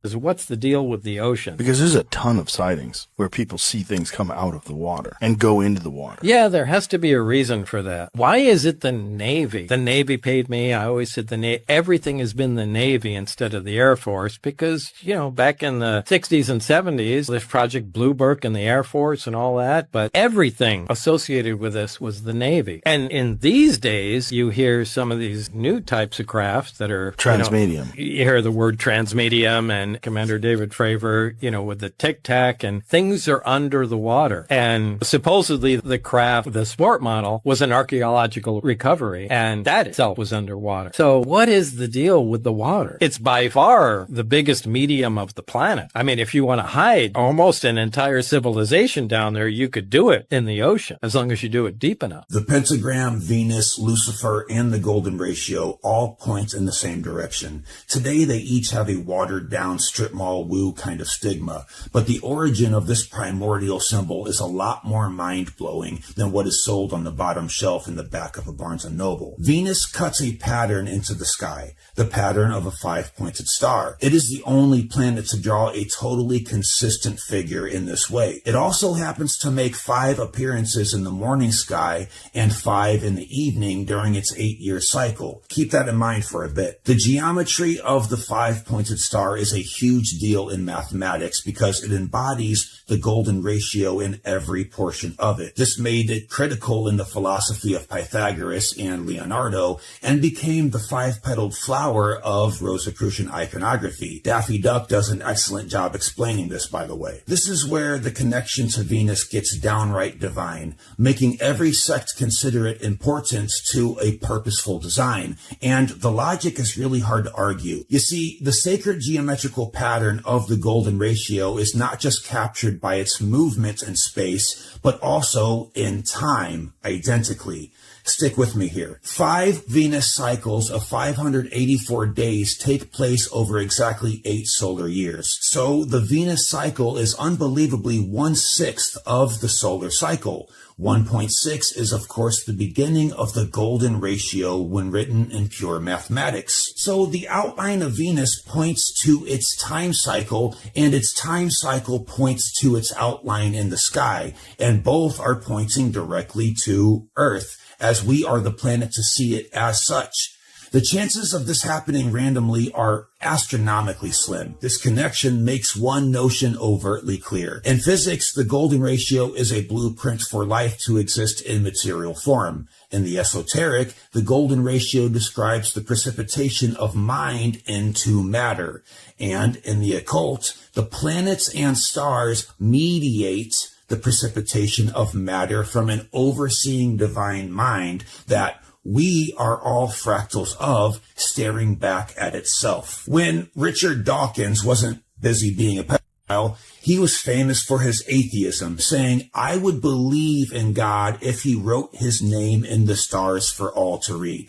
S27: What's the deal with the ocean?
S21: Because there's a ton of sightings where people see things come out of the water and go into the water.
S27: Yeah, there has to be a reason for that. Why is it the Navy? The Navy paid me. I always said the Navy. Everything has been the Navy instead of the Air Force because, you know, back in the 60s and 70s, there's Project Bluebird and the Air Force and all that. But everything associated with this was the Navy. And in these days, you hear some of these new types of crafts that are
S21: transmedium.
S27: You hear the word transmedium and Commander David Fravor, you know, with the Tic Tac, and things are under the water. And supposedly the craft, the sport model, was an archaeological recovery, and that itself was underwater. So what is the deal with the water? It's by far the biggest medium of the planet. I mean, if you want to hide almost an entire civilization down there, you could do it in the ocean, as long as you do it deep enough.
S25: The pentagram, Venus, Lucifer, and the golden ratio all point in the same direction. Today, they each have a watered down strip mall woo kind of stigma, but the origin of this primordial symbol is a lot more mind-blowing than what is sold on the bottom shelf in the back of a Barnes & Noble. Venus cuts a pattern into the sky, the pattern of a 5-pointed star. It is the only planet to draw a totally consistent figure in this way. It also happens to make 5 appearances in the morning sky and 5 in the evening during its 8-year cycle. Keep that in mind for a bit. The geometry of the 5-pointed star is a huge deal in mathematics because it embodies the golden ratio in every portion of it. This made it critical in the philosophy of Pythagoras and Leonardo and became the 5-petaled flower of Rosicrucian iconography. Daffy Duck does an excellent job explaining this, by the way. This is where the connection to Venus gets downright divine, making every sect consider it important to a purposeful design. And the logic is really hard to argue. You see, the sacred geometrical pattern of the golden ratio is not just captured by its movement in space, but also in time, identically. Stick with me here. 5 Venus cycles of 584 days take place over exactly 8 solar years. So the Venus cycle is unbelievably 1/6 of the solar cycle. 1.6 is, of course, the beginning of the golden ratio when written in pure mathematics. So the outline of Venus points to its time cycle, and its time cycle points to its outline in the sky, and both are pointing directly to Earth, as we are the planet to see it as such. The chances of this happening randomly are astronomically slim. This connection makes one notion overtly clear. In physics, the golden ratio is a blueprint for life to exist in material form. In the esoteric, the golden ratio describes the precipitation of mind into matter. And in the occult, the planets and stars mediate the precipitation of matter from an overseeing divine mind that we are all fractals of, staring back at itself. When Richard Dawkins wasn't busy being a pedophile, he was famous for his atheism, saying, "I would believe in God if he wrote his name in the stars for all to read."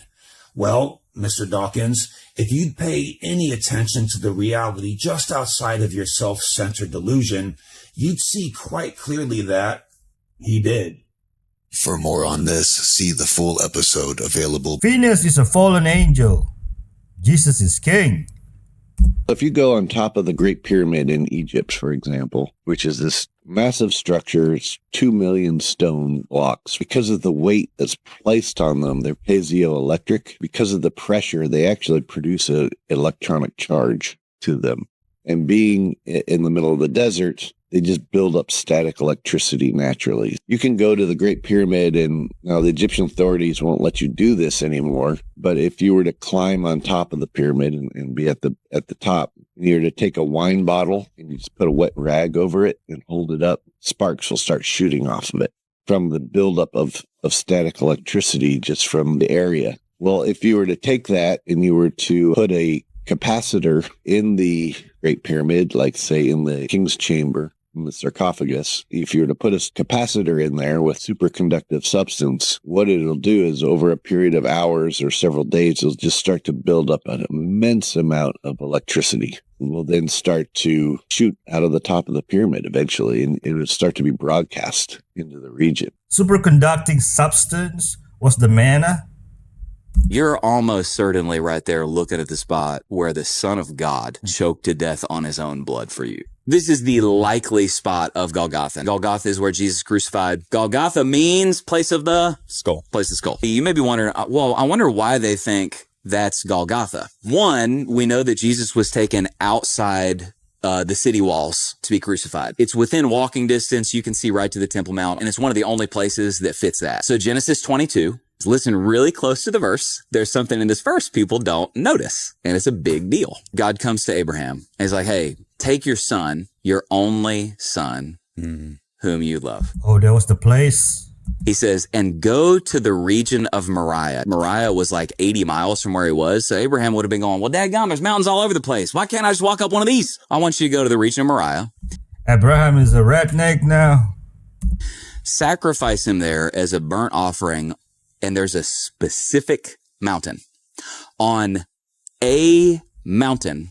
S25: Well, Mr. Dawkins, if you'd pay any attention to the reality just outside of your self-centered delusion, you'd see quite clearly that he did.
S26: For more on this, see the full episode available.
S1: Venus is a fallen angel. Jesus is king.
S4: If you go on top of the Great Pyramid in Egypt, for example, which is this massive structure, it's 2 million stone blocks. Because of the weight that's placed on them, they're piezoelectric. Because of the pressure, they actually produce an electronic charge to them. And being in the middle of the desert, they just build up static electricity naturally. You can go to the Great Pyramid, and now the Egyptian authorities won't let you do this anymore. But if you were to climb on top of the pyramid and be at the top, and you were to take a wine bottle and you just put a wet rag over it and hold it up, sparks will start shooting off of it from the buildup of static electricity just from the area. Well, if you were to take that and you were to put a capacitor in the Great Pyramid, like say in the King's Chamber, in the sarcophagus, if you were to put a capacitor in there with superconductive substance, what it'll do is over a period of hours or several days, it'll just start to build up an immense amount of electricity. And will then start to shoot out of the top of the pyramid eventually, and it will start to be broadcast into the region.
S1: Superconducting substance was the manna.
S15: You're almost certainly right there looking at the spot where the Son of God choked to death on his own blood for you. This is the likely spot of Golgotha. Golgotha is where Jesus crucified. Golgotha means place of the skull. Place of the skull. You may be wondering, well, I wonder why they think that's Golgotha. One, we know that Jesus was taken outside the city walls to be crucified. It's within walking distance. You can see right to the Temple Mount, and it's one of the only places that fits that. So Genesis 22. Listen really close to the verse. There's something in this verse people don't notice, and it's a big deal. God comes to Abraham and he's like, hey, take your son, your only son, whom you love.
S1: Oh, that was the place.
S15: He says, and go to the region of Moriah. Moriah was like 80 miles from where he was. So Abraham would have been going, well, dadgum, there's mountains all over the place. Why can't I just walk up one of these? I want you to go to the region of Moriah.
S1: Abraham is a redneck now.
S15: Sacrifice him there as a burnt offering. And there's a specific mountain. On a mountain,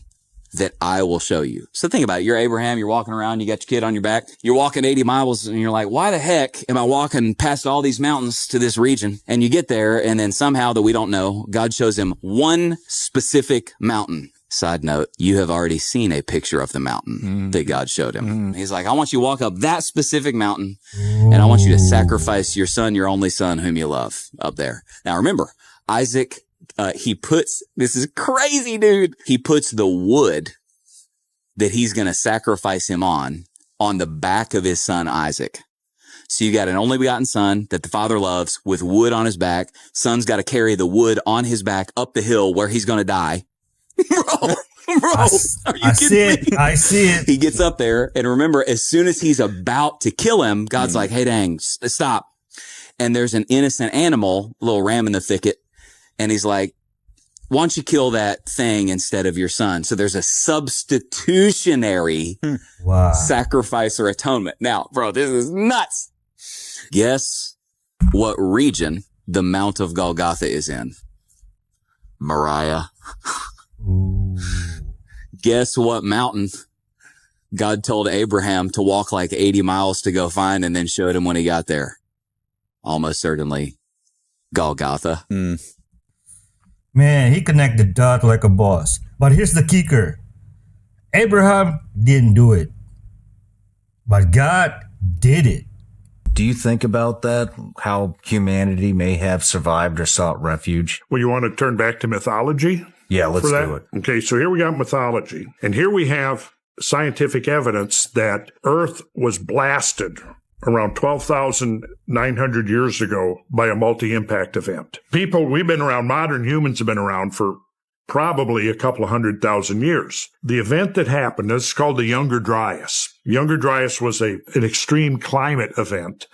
S15: that I will show you. So think about it. You're Abraham, you're walking around, you got your kid on your back, you're walking 80 miles and you're like, why the heck am I walking past all these mountains to this region? And you get there and then somehow that we don't know, God shows him one specific mountain. Side note, you have already seen a picture of the mountain that God showed him. He's like, I want you to walk up that specific mountain and I want you to sacrifice your son, your only son whom you love up there. Now remember, Isaac, this is crazy, dude. He puts the wood that he's going to sacrifice him on the back of his son, Isaac. So you got an only begotten son that the father loves with wood on his back. Son's got to carry the wood on his back up the hill where he's going to die. Bro, are you kidding me?
S1: I see it.
S15: He gets up there and remember, as soon as he's about to kill him, God's like, hey, dang, stop. And there's an innocent animal, a little ram in the thicket. And he's like, why don't you kill that thing instead of your son? So there's a substitutionary sacrifice or atonement. Now, bro, this is nuts. Guess what region the Mount of Golgotha is in? Moriah. Guess what mountain God told Abraham to walk like 80 miles to go find and then showed him when he got there? Almost certainly Golgotha.
S1: Man, he connected the dot like a boss. But here's the kicker. Abraham didn't do it. But God did it.
S2: Do you think about that? How humanity may have survived or sought refuge?
S23: Well, you want to turn back to mythology?
S2: Yeah, let's do it.
S23: Okay, so here we got mythology. And here we have scientific evidence that Earth was blasted around 12,900 years ago by a multi-impact event. We've been around, modern humans have been around for probably a couple of 100,000 years. The event that happened is called the Younger Dryas. Younger Dryas was an extreme climate event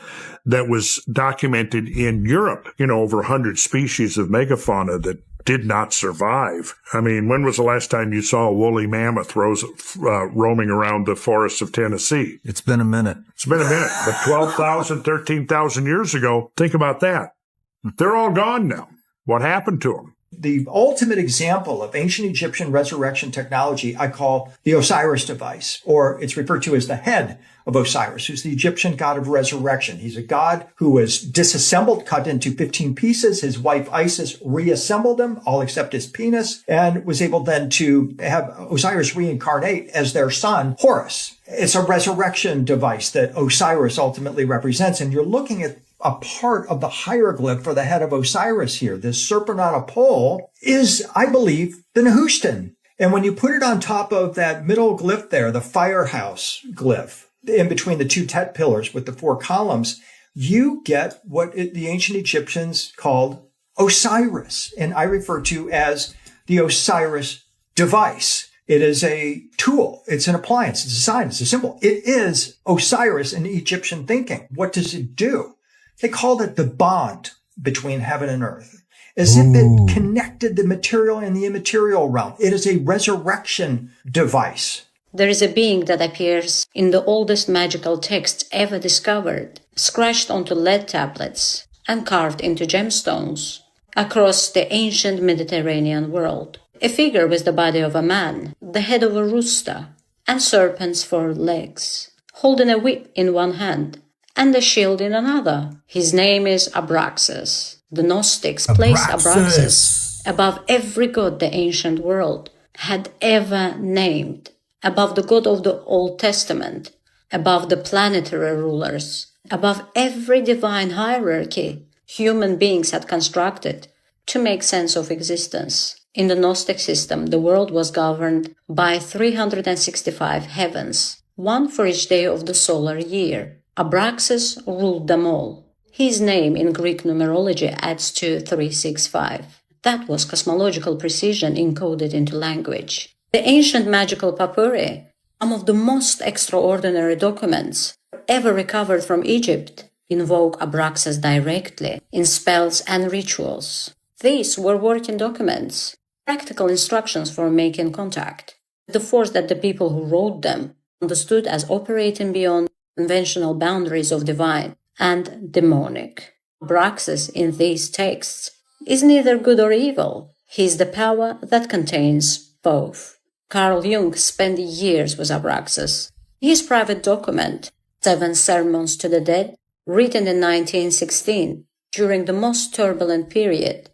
S23: that was documented in Europe. Over 100 species of megafauna that did not survive. I mean, when was the last time you saw a woolly mammoth roaming around the forests of Tennessee?
S2: It's been a minute.
S23: It's been a minute. But 12,000, 13,000 years ago, think about that. They're all gone now. What happened to them?
S16: The ultimate example of ancient Egyptian resurrection technology I call the Osiris device, or it's referred to as the head of Osiris, who's the Egyptian god of resurrection. He's a god who was disassembled, cut into 15 pieces. His wife Isis reassembled him, all except his penis, and was able then to have Osiris reincarnate as their son, Horus. It's a resurrection device that Osiris ultimately represents, and you're looking at a part of the hieroglyph for the head of Osiris here. This serpent on a pole is, I believe, the Nehushtan. And when you put it on top of that middle glyph there, the firehouse glyph, in between the two Tet pillars with the four columns, you get what the ancient Egyptians called Osiris. And I refer to as the Osiris device. It is a tool. It's an appliance. It's a sign. It's a symbol. It is Osiris in Egyptian thinking. What does it do? They called it the bond between heaven and earth, as if it connected the material and the immaterial realm. It is a resurrection device.
S17: There is a being that appears in the oldest magical texts ever discovered, scratched onto lead tablets and carved into gemstones across the ancient Mediterranean world. A figure with the body of a man, the head of a rooster, and serpents for legs, holding a whip in one hand and a shield in another. His name is Abraxas. The Gnostics placed Abraxas above every god the ancient world had ever named, above the God of the Old Testament, above the planetary rulers, above every divine hierarchy human beings had constructed to make sense of existence. In the Gnostic system, the world was governed by 365 heavens, one for each day of the solar year. Abraxas ruled them all. His name in Greek numerology adds to 365. That was cosmological precision encoded into language. The ancient magical papyri, some of the most extraordinary documents ever recovered from Egypt, invoke Abraxas directly in spells and rituals. These were working documents, practical instructions for making contact. The force that the people who wrote them understood as operating beyond conventional boundaries of divine and demonic. Abraxas in these texts is neither good or evil. He is the power that contains both. Carl Jung spent years with Abraxas. His private document, 7 Sermons to the Dead, written in 1916, during the most turbulent period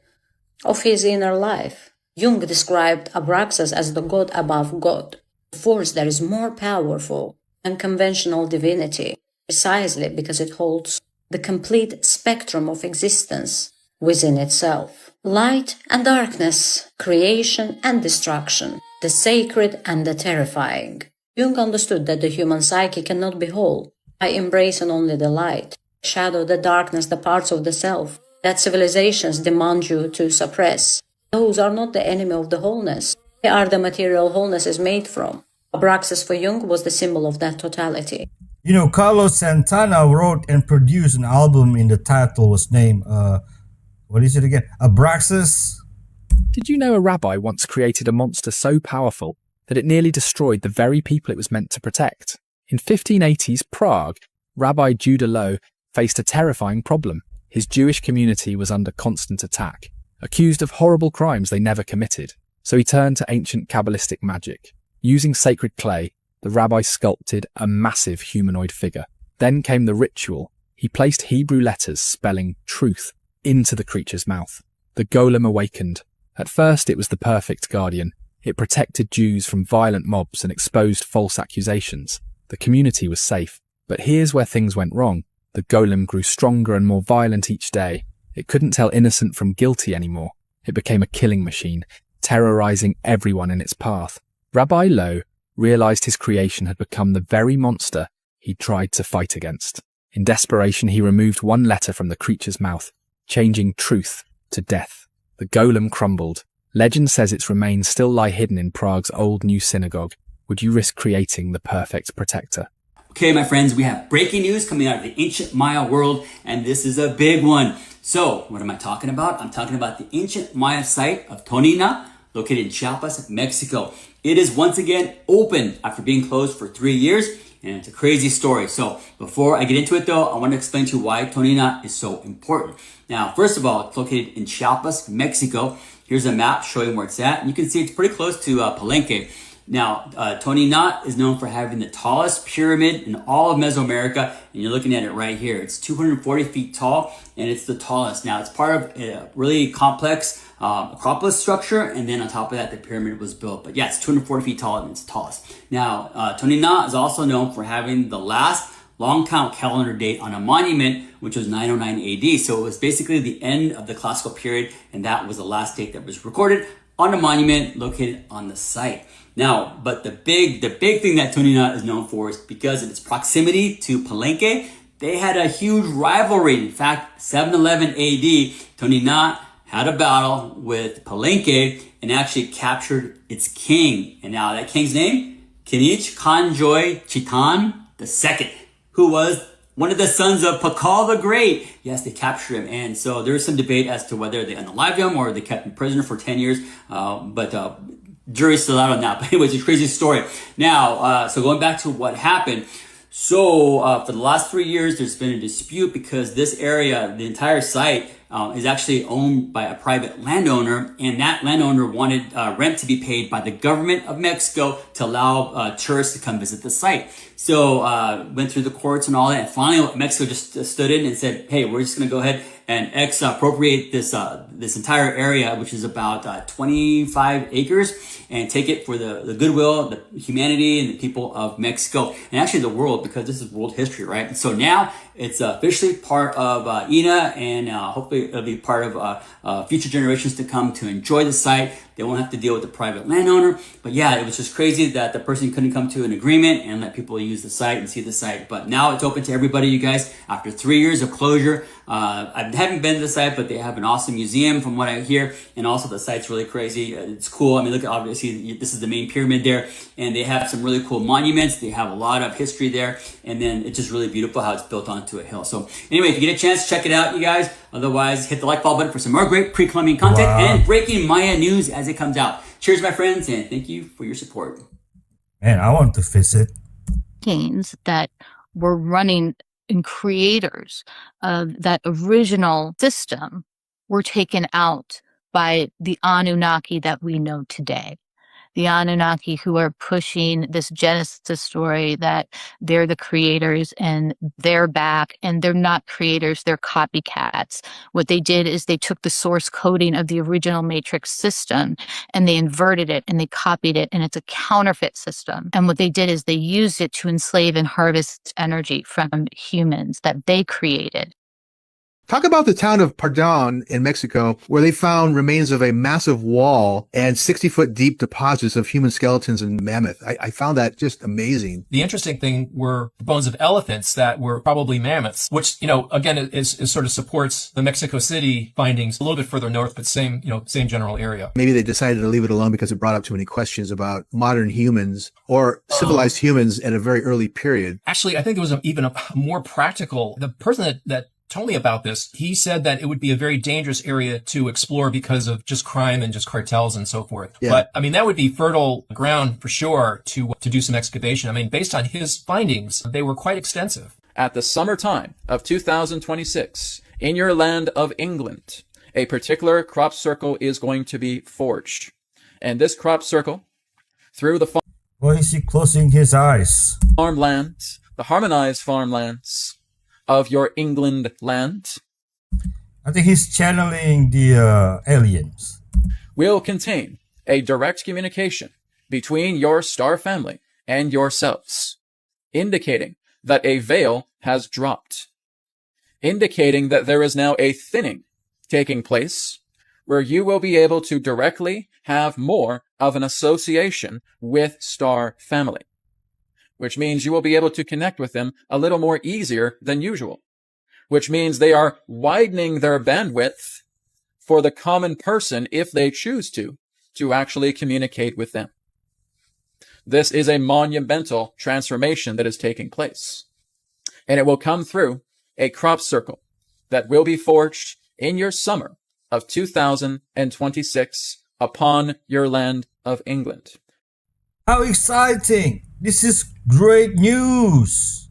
S17: of his inner life, Jung described Abraxas as the God above God, a force that is more powerful than conventional divinity, precisely because it holds the complete spectrum of existence within itself. Light and darkness, creation and destruction, the sacred and the terrifying. Jung understood that the human psyche cannot be whole by embracing only the light, the shadow, the darkness, the parts of the self that civilizations demand you to suppress. Those are not the enemy of the wholeness. They are the material wholeness is made from. Abraxas for Jung was the symbol of that totality.
S1: You know, Carlos Santana wrote and produced an album in the title was named, what is it again? Abraxas.
S3: Did you know a rabbi once created a monster so powerful that it nearly destroyed the very people it was meant to protect? In 1580s Prague, Rabbi Judah Loew faced a terrifying problem. His Jewish community was under constant attack, accused of horrible crimes they never committed. So he turned to ancient Kabbalistic magic. Using sacred clay, the rabbi sculpted a massive humanoid figure. Then came the ritual. He placed Hebrew letters spelling truth into the creature's mouth. The golem awakened. At first it was the perfect guardian. It protected Jews from violent mobs and exposed false accusations. The community was safe. But here's where things went wrong. The golem grew stronger and more violent each day. It couldn't tell innocent from guilty anymore. It became a killing machine, terrorizing everyone in its path. Rabbi Loew realized his creation had become the very monster he tried to fight against. In desperation, he removed one letter from the creature's mouth, changing truth to death. The golem crumbled. Legend says its remains still lie hidden in Prague's old new synagogue. Would you risk creating the perfect protector?
S5: Okay, my friends, we have breaking news coming out of the ancient Maya world, and this is a big one. So, what am I talking about? I'm talking about the ancient Maya site of Tonina, located in Chiapas, Mexico. It is once again open after being closed for 3 years, and it's a crazy story. So, before I get into it though, I want to explain to you why Tonina is so important. Now, first of all, it's located in Chiapas, Mexico. Here's a map showing where it's at, and you can see it's pretty close to Palenque. Now, Tonina is known for having the tallest pyramid in all of Mesoamerica, and you're looking at it right here. It's 240 feet tall, and it's the tallest. Now, it's part of a really complex Acropolis structure, and then on top of that, the pyramid was built. But yeah, it's 240 feet tall, and it's the tallest. Now, Tonina is also known for having the last long count calendar date on a monument, which was 909 AD. So it was basically the end of the classical period, and that was the last date that was recorded on a monument located on the site. Now, but the big thing that Tonina is known for is because of its proximity to Palenque. They had a huge rivalry. In fact, 711 AD, Tonina had a battle with Palenque and actually captured its king. And now that king's name, Kinich Khanjoy Chitan II, who was one of the sons of Pakal the Great. Yes, they captured him. And so there's some debate as to whether they unalived him or they kept him prisoner for 10 years. Jury's still out on that. But anyways, it's a crazy story. Now, so going back to what happened. So for the last 3 years, there's been a dispute because this area, the entire site, is actually owned by a private landowner, and that landowner wanted rent to be paid by the government of Mexico to allow tourists to come visit the site. So went through the courts and all that, and finally Mexico just stood in and said, hey, we're just going to go ahead and expropriate this entire area, which is about 25 acres, and take it for the goodwill, the humanity, and the people of Mexico, and actually the world, because this is world history, right? And so now it's officially part of INA, and hopefully it'll be part of future generations to come to enjoy the site. They won't have to deal with the private landowner. But yeah, it was just crazy that the person couldn't come to an agreement and let people use the site and see the site. But now it's open to everybody, you guys, after 3 years of closure. I haven't been to the site, but they have an awesome museum from what I hear. And also the site's really crazy. It's cool. I mean, look, obviously this is the main pyramid there, and they have some really cool monuments. They have a lot of history there. And then it's just really beautiful how it's built onto a hill. So anyway, if you get a chance, check it out, you guys. Otherwise, hit the like button for some more great pre-Columbian content and breaking Maya news as it comes out. Cheers, my friends, and thank you for your support.
S1: Man, I want to visit.
S18: That were running and creators of that original system were taken out by the Anunnaki that we know today. the Anunnaki who are pushing this Genesis story that they're the creators and they're back, and they're not creators, they're copycats. What they did is they took the source coding of the original Matrix system and they inverted it and they copied it, and it's a counterfeit system. And what they did is they used it to enslave and harvest energy from humans that they created.
S6: Talk about the town of Pardon in Mexico, where they found remains of a massive wall and 60-foot deep deposits of human skeletons and mammoth. I found that just amazing.
S7: The interesting thing were bones of elephants that were probably mammoths, which, again, is sort of supports the Mexico City findings a little bit further north, but same general area.
S6: Maybe they decided to leave it alone because it brought up too many questions about modern humans or civilized humans at a very early period.
S7: Actually, I think there was even a more practical, the person that told me about this, he said that it would be a very dangerous area to explore because of just crime and just cartels and so forth. Yeah. But I mean, that would be fertile ground for sure to do some excavation. I mean, based on his findings, they were quite extensive.
S8: At the summertime of 2026, in your land of England, a particular crop circle is going to be forged. And this crop circle, through the
S1: Why is he closing his eyes?
S8: Farmlands, the harmonized farmlands of your England land,
S1: I think he's channeling the aliens.
S8: Will contain a direct communication between your star family and yourselves, indicating that a veil has dropped, indicating that there is now a thinning taking place where you will be able to directly have more of an association with star family, which means you will be able to connect with them a little more easier than usual, which means they are widening their bandwidth for the common person, if they choose to actually communicate with them. This is a monumental transformation that is taking place, and it will come through a crop circle that will be forged in your summer of 2026 upon your land of England.
S1: How exciting! This is great news!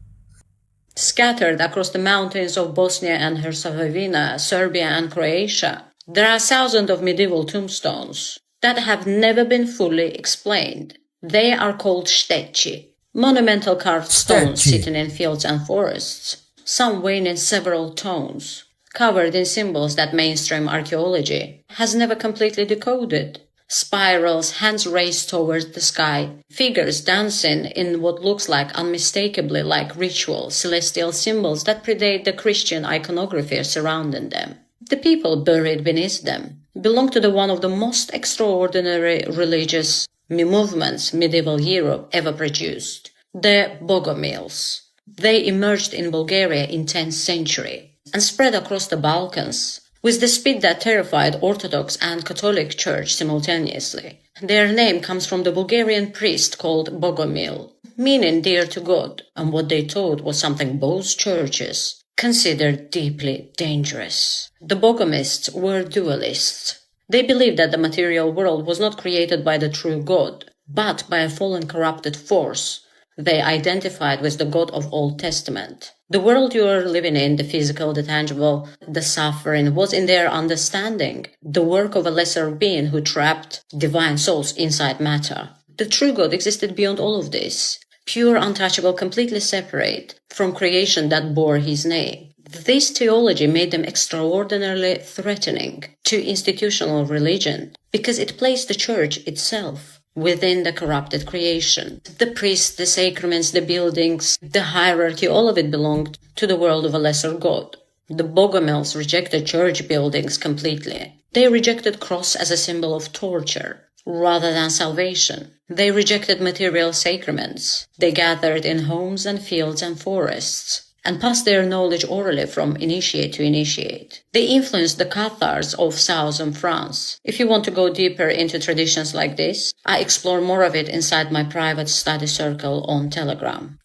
S17: Scattered across the mountains of Bosnia and Herzegovina, Serbia and Croatia, there are thousands of medieval tombstones that have never been fully explained. They are called steci, monumental carved stones sitting in fields and forests, some weighing in several tons, covered in symbols that mainstream archaeology has never completely decoded. Spirals, hands raised towards the sky, figures dancing in what looks like unmistakably like ritual, celestial symbols that predate the Christian iconography surrounding them. The people buried beneath them belong to one of the most extraordinary religious movements medieval Europe ever produced, the Bogomils. They emerged in Bulgaria in 10th century and spread across the Balkans with the speed that terrified Orthodox and Catholic Church simultaneously. Their name comes from the Bulgarian priest called Bogomil, meaning dear to God, and what they taught was something both churches considered deeply dangerous. The Bogomists were dualists. They believed that the material world was not created by the true God, but by a fallen corrupted force they identified with the God of Old Testament. The world you are living in, the physical, the tangible, the suffering, was in their understanding the work of a lesser being who trapped divine souls inside matter. The true God existed beyond all of this, pure, untouchable, completely separate from creation that bore his name. This theology made them extraordinarily threatening to institutional religion because it placed the church itself within the corrupted creation. The priests, the sacraments, the buildings, the hierarchy, all of it belonged to the world of a lesser god. The Bogomils rejected church buildings completely. They rejected cross as a symbol of torture rather than salvation. They rejected material sacraments. They gathered in homes and fields and forests and passed their knowledge orally from initiate to initiate. They influenced the Cathars of southern France. If you want to go deeper into traditions like this, I explore more of it inside my private study circle on Telegram.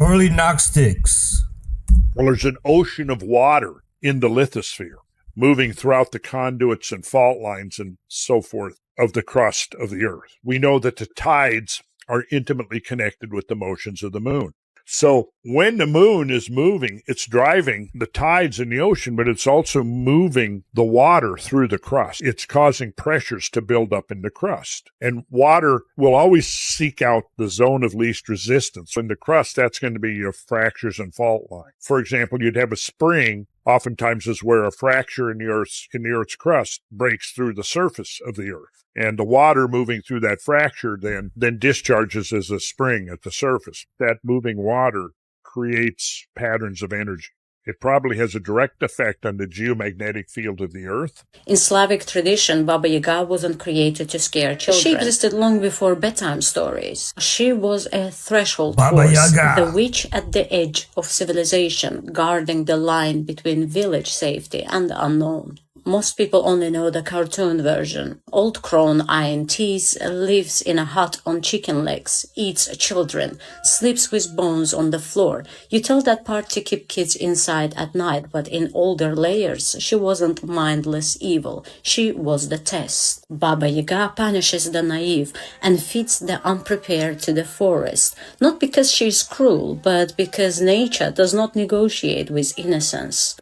S1: Early Gnostics.
S23: Well, there's an ocean of water in the lithosphere, moving throughout the conduits and fault lines and so forth of the crust of the earth. We know that the tides are intimately connected with the motions of the moon. So when the moon is moving, it's driving the tides in the ocean, but it's also moving the water through the crust. It's causing pressures to build up in the crust. And water will always seek out the zone of least resistance. In the crust, that's going to be your fractures and fault line. For example, you'd have a spring, oftentimes is where a fracture in the Earth's crust breaks through the surface of the Earth. And the water moving through that fracture then discharges as a spring at the surface. That moving water creates patterns of energy. It probably has a direct effect on the geomagnetic field of the Earth.
S17: In Slavic tradition, Baba Yaga wasn't created to scare children. She existed long before bedtime stories. She was a threshold
S1: Baba
S17: force,
S1: Yaga,
S17: the witch at the edge of civilization, guarding the line between village safety and the unknown. Most people only know the cartoon version. Old crone INTs lives in a hut on chicken legs, eats children, sleeps with bones on the floor. You tell that part to keep kids inside at night, but in older layers, she wasn't mindless evil. She was the test. Baba Yaga punishes the naive and feeds the unprepared to the forest, not because she's cruel, but because nature does not negotiate with innocence.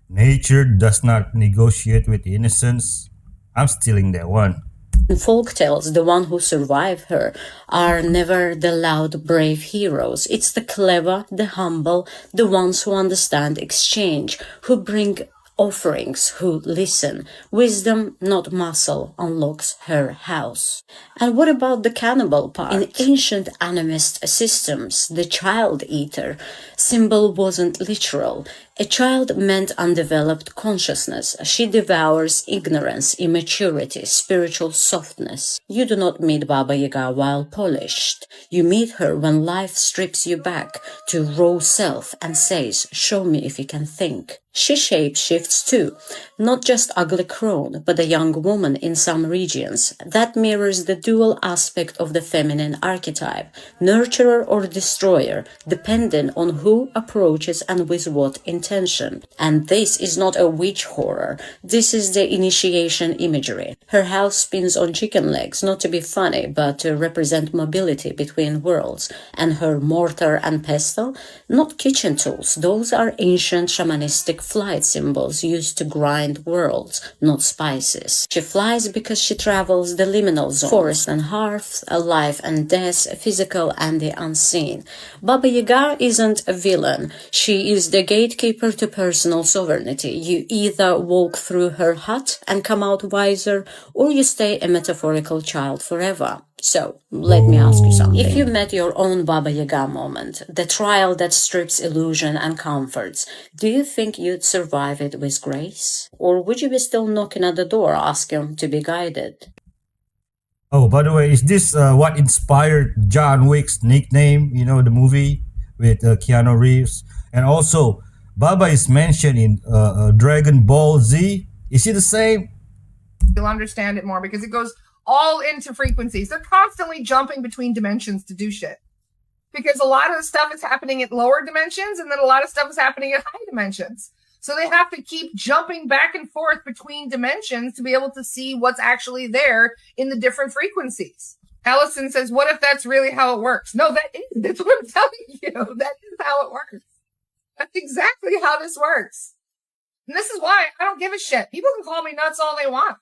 S1: Nature does not negotiate with innocence. I'm stealing that one.
S17: In folk tales, the one who survive her are never the loud, brave heroes. It's the clever, the humble, the ones who understand exchange, who bring offerings, who listen. Wisdom, not muscle, unlocks her house. And what about the cannibal part? In ancient animist systems, the child eater symbol wasn't literal. A child meant undeveloped consciousness. She devours ignorance, immaturity, spiritual softness. You do not meet Baba Yaga while polished. You meet her when life strips you back to raw self and says, "Show me if you can think." She shape-shifts too, not just ugly crone, but a young woman in some regions. That mirrors the dual aspect of the feminine archetype, nurturer or destroyer, depending on who approaches and with what intention. And this is not a witch horror. This is the initiation imagery. Her house spins on chicken legs, not to be funny, but to represent mobility between worlds. And her mortar and pestle, not kitchen tools. Those are ancient shamanistic flight symbols used to grind worlds, not spices. She flies because she travels the liminal zone, forest and hearth, life and death, physical and the unseen. Baba Yaga isn't a villain. She is the gatekeeper to personal sovereignty. You either walk through her hut and come out wiser, or you stay a metaphorical child forever. So, let me ask you something. If you met your own Baba Yaga moment, the trial that strips illusion and comforts, do you think you'd survive it with grace? Or would you be still knocking at the door asking to be guided?
S1: Oh, by the way, is this what inspired John Wick's nickname? You know, the movie with Keanu Reeves? And also, Baba is mentioned in Dragon Ball Z. Is he the same?
S9: You'll understand it more because it goes all into frequencies. They're constantly jumping between dimensions to do shit. Because a lot of the stuff is happening at lower dimensions and then a lot of stuff is happening at high dimensions. So they have to keep jumping back and forth between dimensions to be able to see what's actually there in the different frequencies. Allison says, what if that's really how it works? No, that's what I'm telling you. That is how it works. That's exactly how this works. And this is why I don't give a shit. People can call me nuts all they want.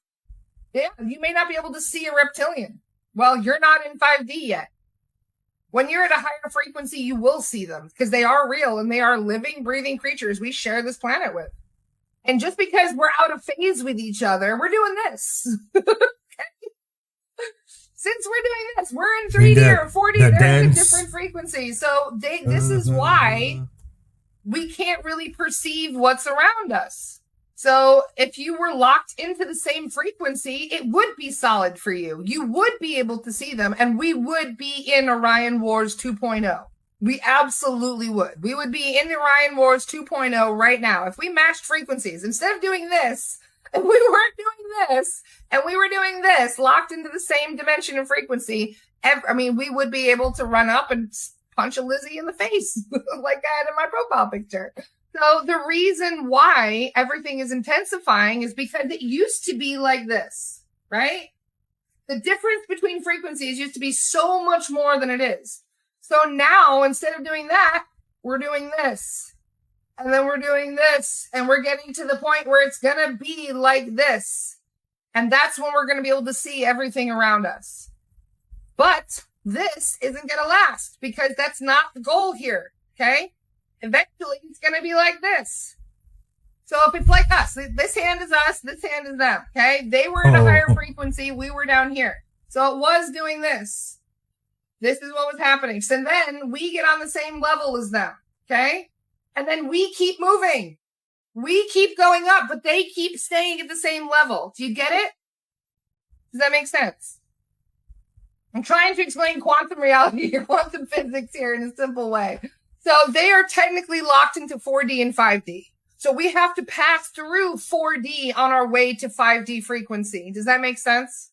S9: Yeah, you may not be able to see a reptilian. Well, you're not in 5D yet. When you're at a higher frequency, you will see them because they are real and they are living, breathing creatures we share this planet with. And just because we're out of phase with each other, we're doing this. Since we're doing this, we're in 3D or 4D, they're in different frequencies. So this is why we can't really perceive what's around us. So if you were locked into the same frequency, it would be solid for you. You would be able to see them, and we would be in Orion Wars 2.0. We absolutely would. We would be in Orion Wars 2.0 right now. If we matched frequencies, instead of doing this, and we weren't doing this, and we were doing this, locked into the same dimension and frequency, we would be able to run up and punch a Lizzie in the face like I had in my profile picture. So the reason why everything is intensifying is because it used to be like this, right? The difference between frequencies used to be so much more than it is. So now, instead of doing that, we're doing this. And then we're doing this. And we're getting to the point where it's going to be like this. And that's when we're going to be able to see everything around us. But this isn't going to last because that's not the goal here. Okay? Eventually, it's going to be like this. So if it's like us, this hand is us, this hand is them. Okay? They were in a higher frequency. We were down here. So it was doing this. This is what was happening. So then we get on the same level as them. Okay? And then we keep moving. We keep going up, but they keep staying at the same level. Do you get it? Does that make sense? I'm trying to explain quantum reality or quantum physics here in a simple way. So they are technically locked into 4D and 5D. So we have to pass through 4D on our way to 5D frequency. Does that make sense?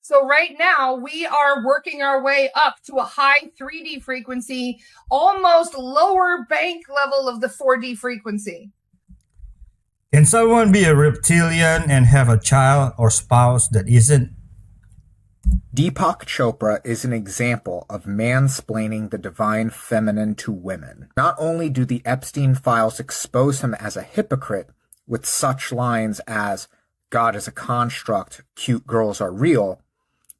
S9: So right now we are working our way up to a high 3D frequency, almost lower bank level of the 4D frequency.
S1: Can someone be a reptilian and have a child or spouse that isn't?
S10: Deepak Chopra is an example of mansplaining the divine feminine to women. Not only do the Epstein files expose him as a hypocrite with such lines as, "God is a construct, cute girls are real,"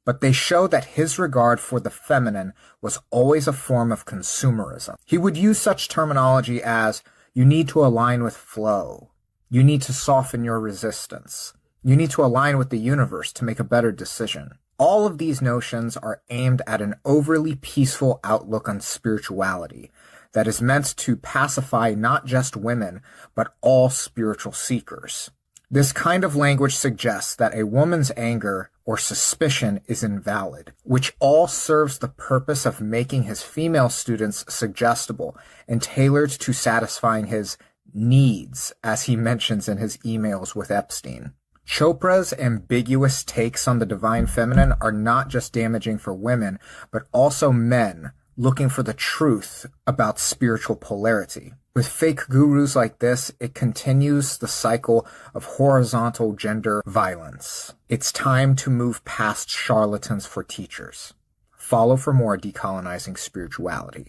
S10: but they show that his regard for the feminine was always a form of consumerism. He would use such terminology as, "You need to align with flow. You need to soften your resistance. You need to align with the universe to make a better decision." All of these notions are aimed at an overly peaceful outlook on spirituality that is meant to pacify not just women, but all spiritual seekers. This kind of language suggests that a woman's anger or suspicion is invalid, which all serves the purpose of making his female students suggestible and tailored to satisfying his needs, as he mentions in his emails with Epstein. Chopra's ambiguous takes on the divine feminine are not just damaging for women, but also men looking for the truth about spiritual polarity. With fake gurus like this, it continues the cycle of horizontal gender violence. It's time to move past charlatans for teachers. Follow for more decolonizing spirituality.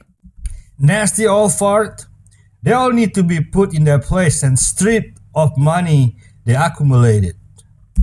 S1: Nasty old fart. They all need to be put in their place and stripped of money they accumulated.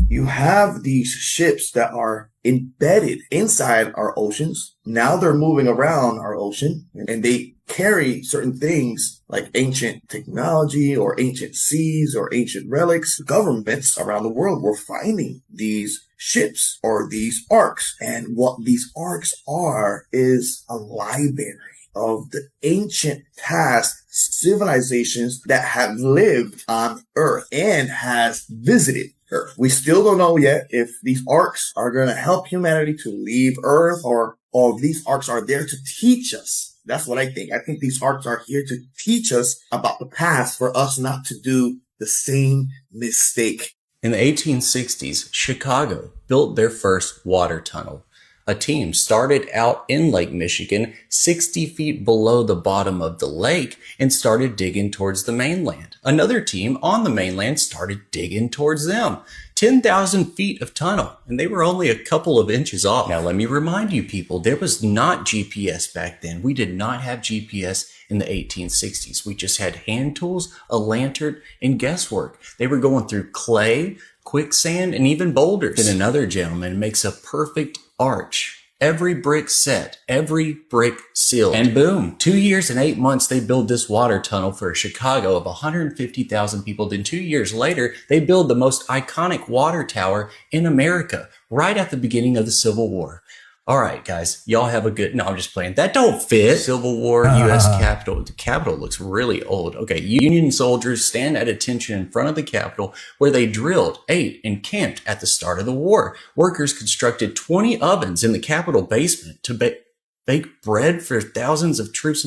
S11: You have these ships that are embedded inside our oceans. Now they're moving around our ocean and they carry certain things like ancient technology or ancient seas or ancient relics. Governments around the world were finding these ships or these arks. And what these arks are is a library of the ancient past civilizations that have lived on Earth and has visited Earth. We still don't know yet if these arcs are going to help humanity to leave Earth or if these arcs are there to teach us. That's what I think. I think these arcs are here to teach us about the past for us not to do the same mistake.
S12: In the 1860s, Chicago built their first water tunnel. A team started out in Lake Michigan, 60 feet below the bottom of the lake, and started digging towards the mainland. Another team on the mainland started digging towards them. 10,000 feet of tunnel, and they were only a couple of inches off. Now, let me remind you people, there was not GPS back then. We did not have GPS in the 1860s. We just had hand tools, a lantern, and guesswork. They were going through clay, quicksand, and even boulders. Then another gentleman makes a perfect arch. Every brick set, every brick sealed, and boom, 2 years and 8 months, they build this water tunnel for a Chicago of 150,000 people. Then 2 years later, they build the most iconic water tower in America, right at the beginning of the Civil War. All right, guys, y'all have a good, no, I'm just playing. That don't fit. Civil War, U.S. Capitol. The Capitol looks really old. Okay, Union soldiers stand at attention in front of the Capitol where they drilled, ate, and camped at the start of the war. Workers constructed 20 ovens in the Capitol basement to bake bread for thousands of troops.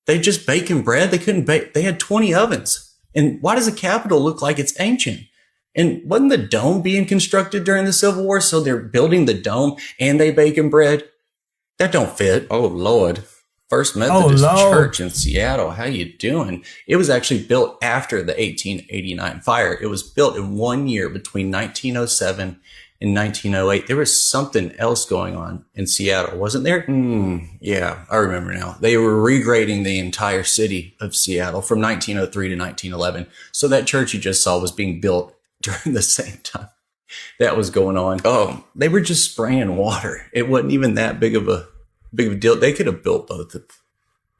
S12: They just baking bread. They couldn't bake. They had 20 ovens. And why does the Capitol look like it's ancient? And wasn't the dome being constructed during the Civil War? So they're building the dome and they baking bread? That don't fit. Oh, Lord. First Methodist Church in Seattle. How you doing? It was actually built after the 1889 fire. It was built in 1 year between 1907 in 1908. There was something else going on in Seattle, wasn't there? Yeah, I remember now. They were regrading the entire city of Seattle from 1903 to 1911. So that church you just saw was being built during the same time that was going on. Oh, they were just spraying water. It wasn't even that big of a deal. They could have built both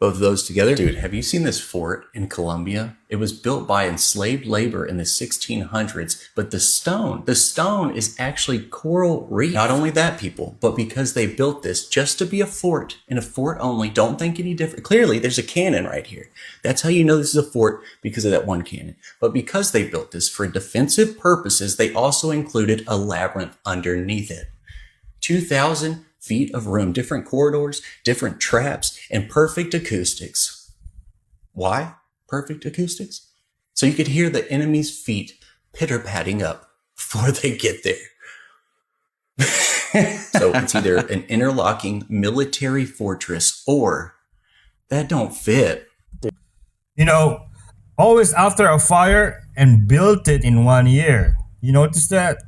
S12: of those together. Dude, have you seen this fort in Colombia? It was built by enslaved labor in the 1600s, but the stone is actually coral reef. Not only that, people, but because they built this just to be a fort, and a fort only, don't think any different. Clearly, there's a cannon right here. That's how you know this is a fort, because of that one cannon. But because they built this for defensive purposes, they also included a labyrinth underneath it. 2,000 feet of room, different corridors, different traps, and perfect acoustics. Why perfect acoustics? So you could hear the enemy's feet pitter-patting up before they get there. So it's either an interlocking military fortress or that don't fit.
S1: You know, always after a fire and built it in 1 year. You notice that?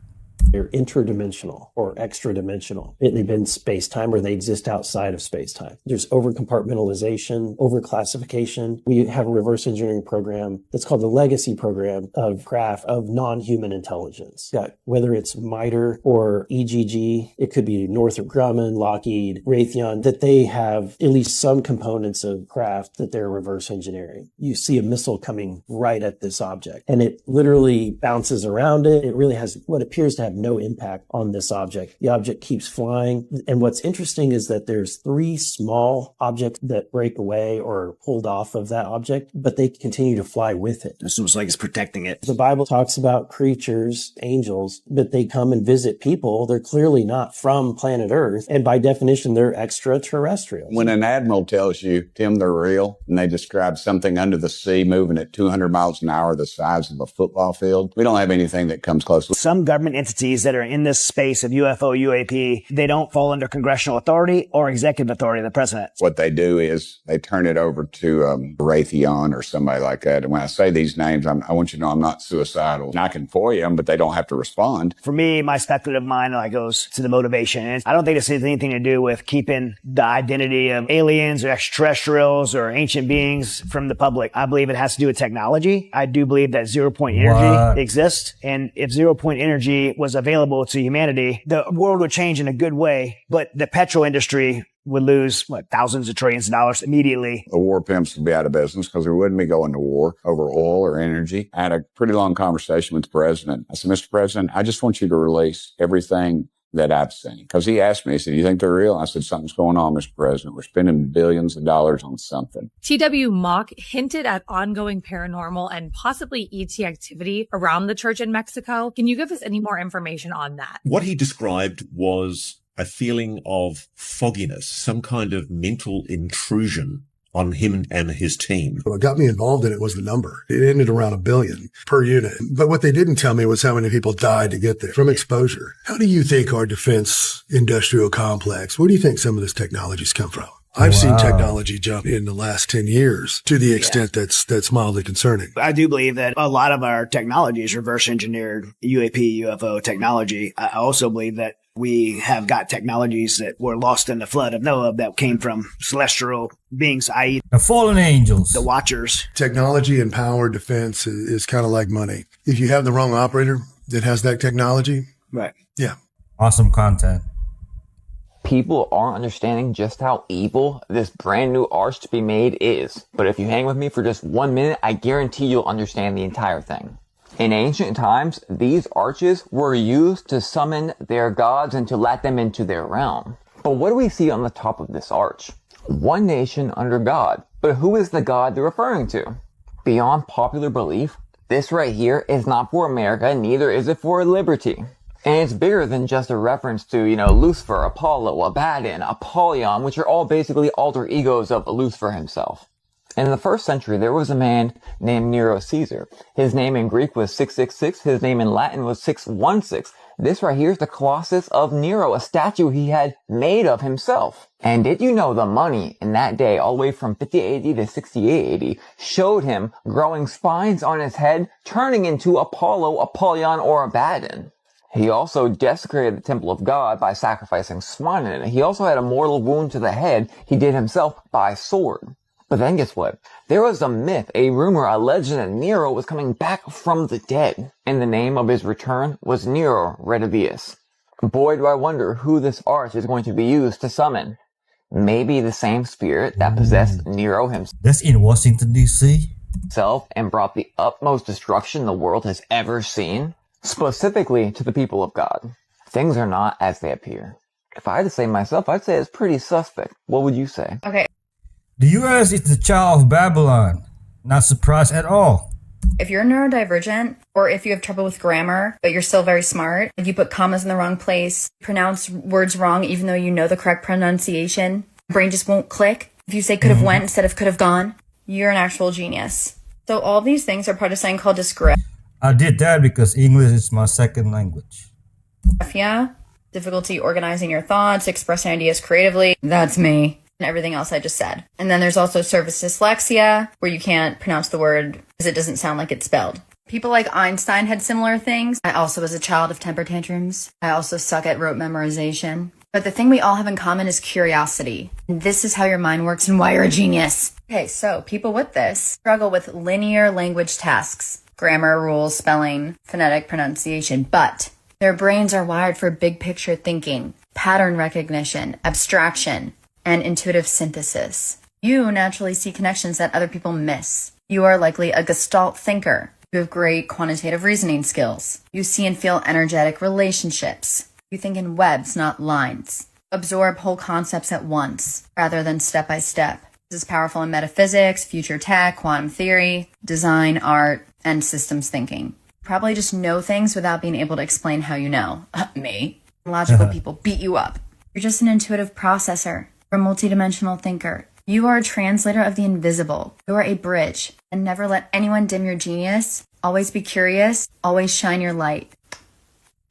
S13: They're interdimensional or extra-dimensional. They've been space-time or they exist outside of space-time. There's over-compartmentalization, over-classification. We have a reverse engineering program that's called the Legacy Program of craft of non-human intelligence. Got, whether it's MITRE or EGG, it could be Northrop Grumman, Lockheed, Raytheon, that they have at least some components of craft that they're reverse engineering. You see a missile coming right at this object, and it literally bounces around it. It really has what appears to have no impact on this object. The object keeps flying. And what's interesting is that there's 3 small objects that break away or pulled off of that object, but they continue to fly with it.
S14: It's almost like it's protecting it.
S13: The Bible talks about creatures, angels, but they come and visit people. They're clearly not from planet Earth. And by definition, they're extraterrestrial.
S19: When an admiral tells you, Tim, they're real, and they describe something under the sea moving at 200 miles an hour the size of a football field, we don't have anything that comes close.
S14: Some government entities that are in this space of UFO, UAP, they don't fall under congressional authority or executive authority of the president.
S19: What they do is they turn it over to Raytheon or somebody like that. And when I say these names, I want you to know I'm not suicidal. And I can FOIA them, but they don't have to respond.
S14: For me, my speculative mind goes to the motivation. And I don't think this has anything to do with keeping the identity of aliens or extraterrestrials or ancient beings from the public. I believe it has to do with technology. I do believe that zero-point energy exists. And if zero-point energy was available to humanity, the world would change in a good way, but the petrol industry would lose thousands of trillions of dollars immediately.
S19: The war pimps would be out of business because we wouldn't be going to war over oil or energy. I had a pretty long conversation with the president. I said, Mr. President, I just want you to release everything that I've seen. Because he asked me, he said, you think they're real? I said, something's going on, Mr. President. We're spending billions of dollars on something.
S20: T.W. Mock hinted at ongoing paranormal and possibly ET activity around the church in Mexico. Can you give us any more information on that?
S21: What he described was a feeling of fogginess, some kind of mental intrusion on him and his team.
S22: What got me involved in it was the number. It ended around $1 billion per unit. But what they didn't tell me was how many people died to get there from exposure. How do you think our defense industrial complex, where do you think some of this technology's come from? I've seen technology jump in the last 10 years to the extent that's mildly concerning.
S14: I do believe that a lot of our technology is reverse engineered UAP, UFO technology. I also believe that we have got technologies that were lost in the flood of Noah that came from celestial beings, i.e.
S1: the fallen angels,
S14: the watchers.
S22: Technology and power defense is kind of like money. If you have the wrong operator that has that technology.
S14: Right.
S22: Yeah.
S1: Awesome content.
S24: People aren't understanding just how evil this brand new arch to be made is. But if you hang with me for just 1 minute, I guarantee you'll understand the entire thing. In ancient times, these arches were used to summon their gods and to let them into their realm. But what do we see on the top of this arch? One nation under God. But who is the God they're referring to? Beyond popular belief, this right here is not for America, neither is it for liberty. And it's bigger than just a reference to, Lucifer, Apollo, Abaddon, Apollyon, which are all basically alter egos of Lucifer himself. In the 1st century, there was a man named Nero Caesar. His name in Greek was 666. His name in Latin was 616. This right here is the Colossus of Nero, a statue he had made of himself. And did you know the money in that day, all the way from 50 AD to 68 AD, showed him growing spines on his head, turning into Apollo, Apollyon, or Abaddon? He also desecrated the temple of God by sacrificing swine in it. He also had a mortal wound to the head he did himself by sword. But then guess what? There was a myth, a rumor, a legend that Nero was coming back from the dead. And the name of his return was Nero Redivivus. Boy, do I wonder who this art is going to be used to summon. Maybe the same spirit that possessed Nero himself.
S1: That's in Washington, D.C.
S24: And brought the utmost destruction the world has ever seen. Specifically to the people of God. Things are not as they appear. If I had to say myself, I'd say it's pretty suspect. What would you say?
S9: Okay.
S1: The U.S. is the child of Babylon. Not surprised at all.
S2: If you're neurodivergent, or if you have trouble with grammar, but you're still very smart, like you put commas in the wrong place, pronounce words wrong even though you know the correct pronunciation, brain just won't click. If you say could have went instead of could have gone, you're an actual genius. So all these things are part of something called dysgraphia.
S1: I did that because English is my second language.
S2: Difficulty organizing your thoughts, expressing ideas creatively. That's me. And everything else I just said. And then there's also service dyslexia, where you can't pronounce the word because it doesn't sound like it's spelled. People like Einstein had similar things. I also was a child of temper tantrums. I also suck at rote memorization. But the thing we all have in common is curiosity. And this is how your mind works and why you're a genius. Okay, so people with this struggle with linear language tasks. Grammar, rules, spelling, phonetic pronunciation, but their brains are wired for big picture thinking, pattern recognition, abstraction, and intuitive synthesis. You naturally see connections that other people miss. You are likely a Gestalt thinker. You have great quantitative reasoning skills. You see and feel energetic relationships. You think in webs, not lines. Absorb whole concepts at once, rather than step by step. This is powerful in metaphysics, future tech, quantum theory, design, art, and systems thinking. Probably just know things without being able to explain how you know. Me. Logical people beat you up. You're just an intuitive processor. You're a multidimensional thinker. You are a translator of the invisible. You are a bridge. And never let anyone dim your genius. Always be curious. Always shine your light.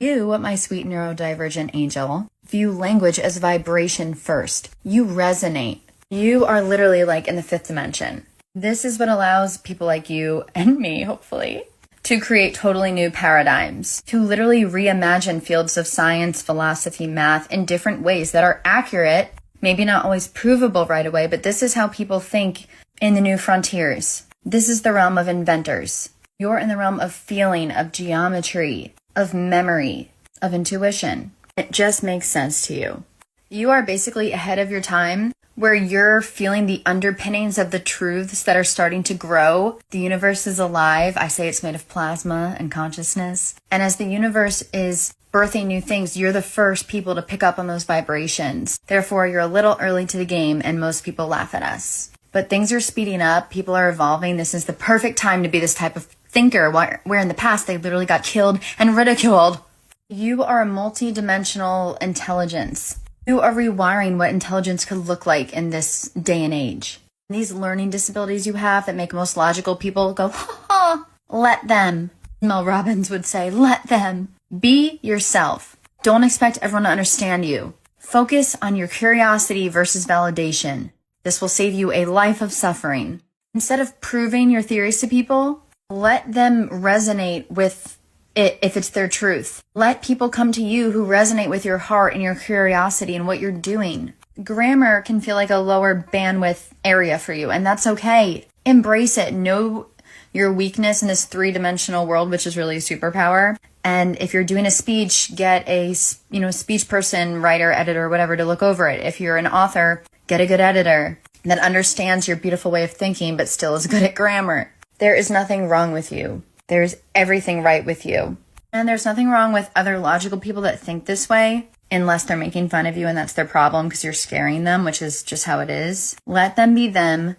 S2: You, my sweet neurodivergent angel, view language as vibration first. You resonate. You are literally like in the fifth dimension. This is what allows people like you and me, hopefully, to create totally new paradigms, to literally reimagine fields of science, philosophy, math in different ways that are accurate, maybe not always provable right away, but this is how people think in the new frontiers. This is the realm of inventors. You're in the realm of feeling, of geometry, of memory, of intuition. It just makes sense to you. You are basically ahead of your time, where you're feeling the underpinnings of the truths that are starting to grow. The universe is alive. I say it's made of plasma and consciousness. And as the universe is birthing new things, you're the first people to pick up on those vibrations. Therefore, you're a little early to the game, and most people laugh at us. But things are speeding up. People are evolving. This is the perfect time to be this type of thinker, where in the past they literally got killed and ridiculed. You are a multi-dimensional intelligence. You are rewiring what intelligence could look like in this day and age. These learning disabilities you have that make most logical people go, ha ha, let them. Mel Robbins would say, let them. Be yourself. Don't expect everyone to understand you. Focus on your curiosity versus validation. This will save you a life of suffering. Instead of proving your theories to people, let them resonate with it if it's their truth. Let people come to you who resonate with your heart and your curiosity and what you're doing. Grammar can feel like a lower bandwidth area for you, and that's okay. Embrace it. Know your weakness in this three-dimensional world, which is really a superpower. And if you're doing a speech, get a speech person, writer, editor, whatever to look over it. If you're an author, get a good editor that understands your beautiful way of thinking but still is good at grammar. There is nothing wrong with you. There's everything right with you. And there's nothing wrong with other logical people that think this way, unless they're making fun of you and that's their problem because you're scaring them, which is just how it is. Let them be them,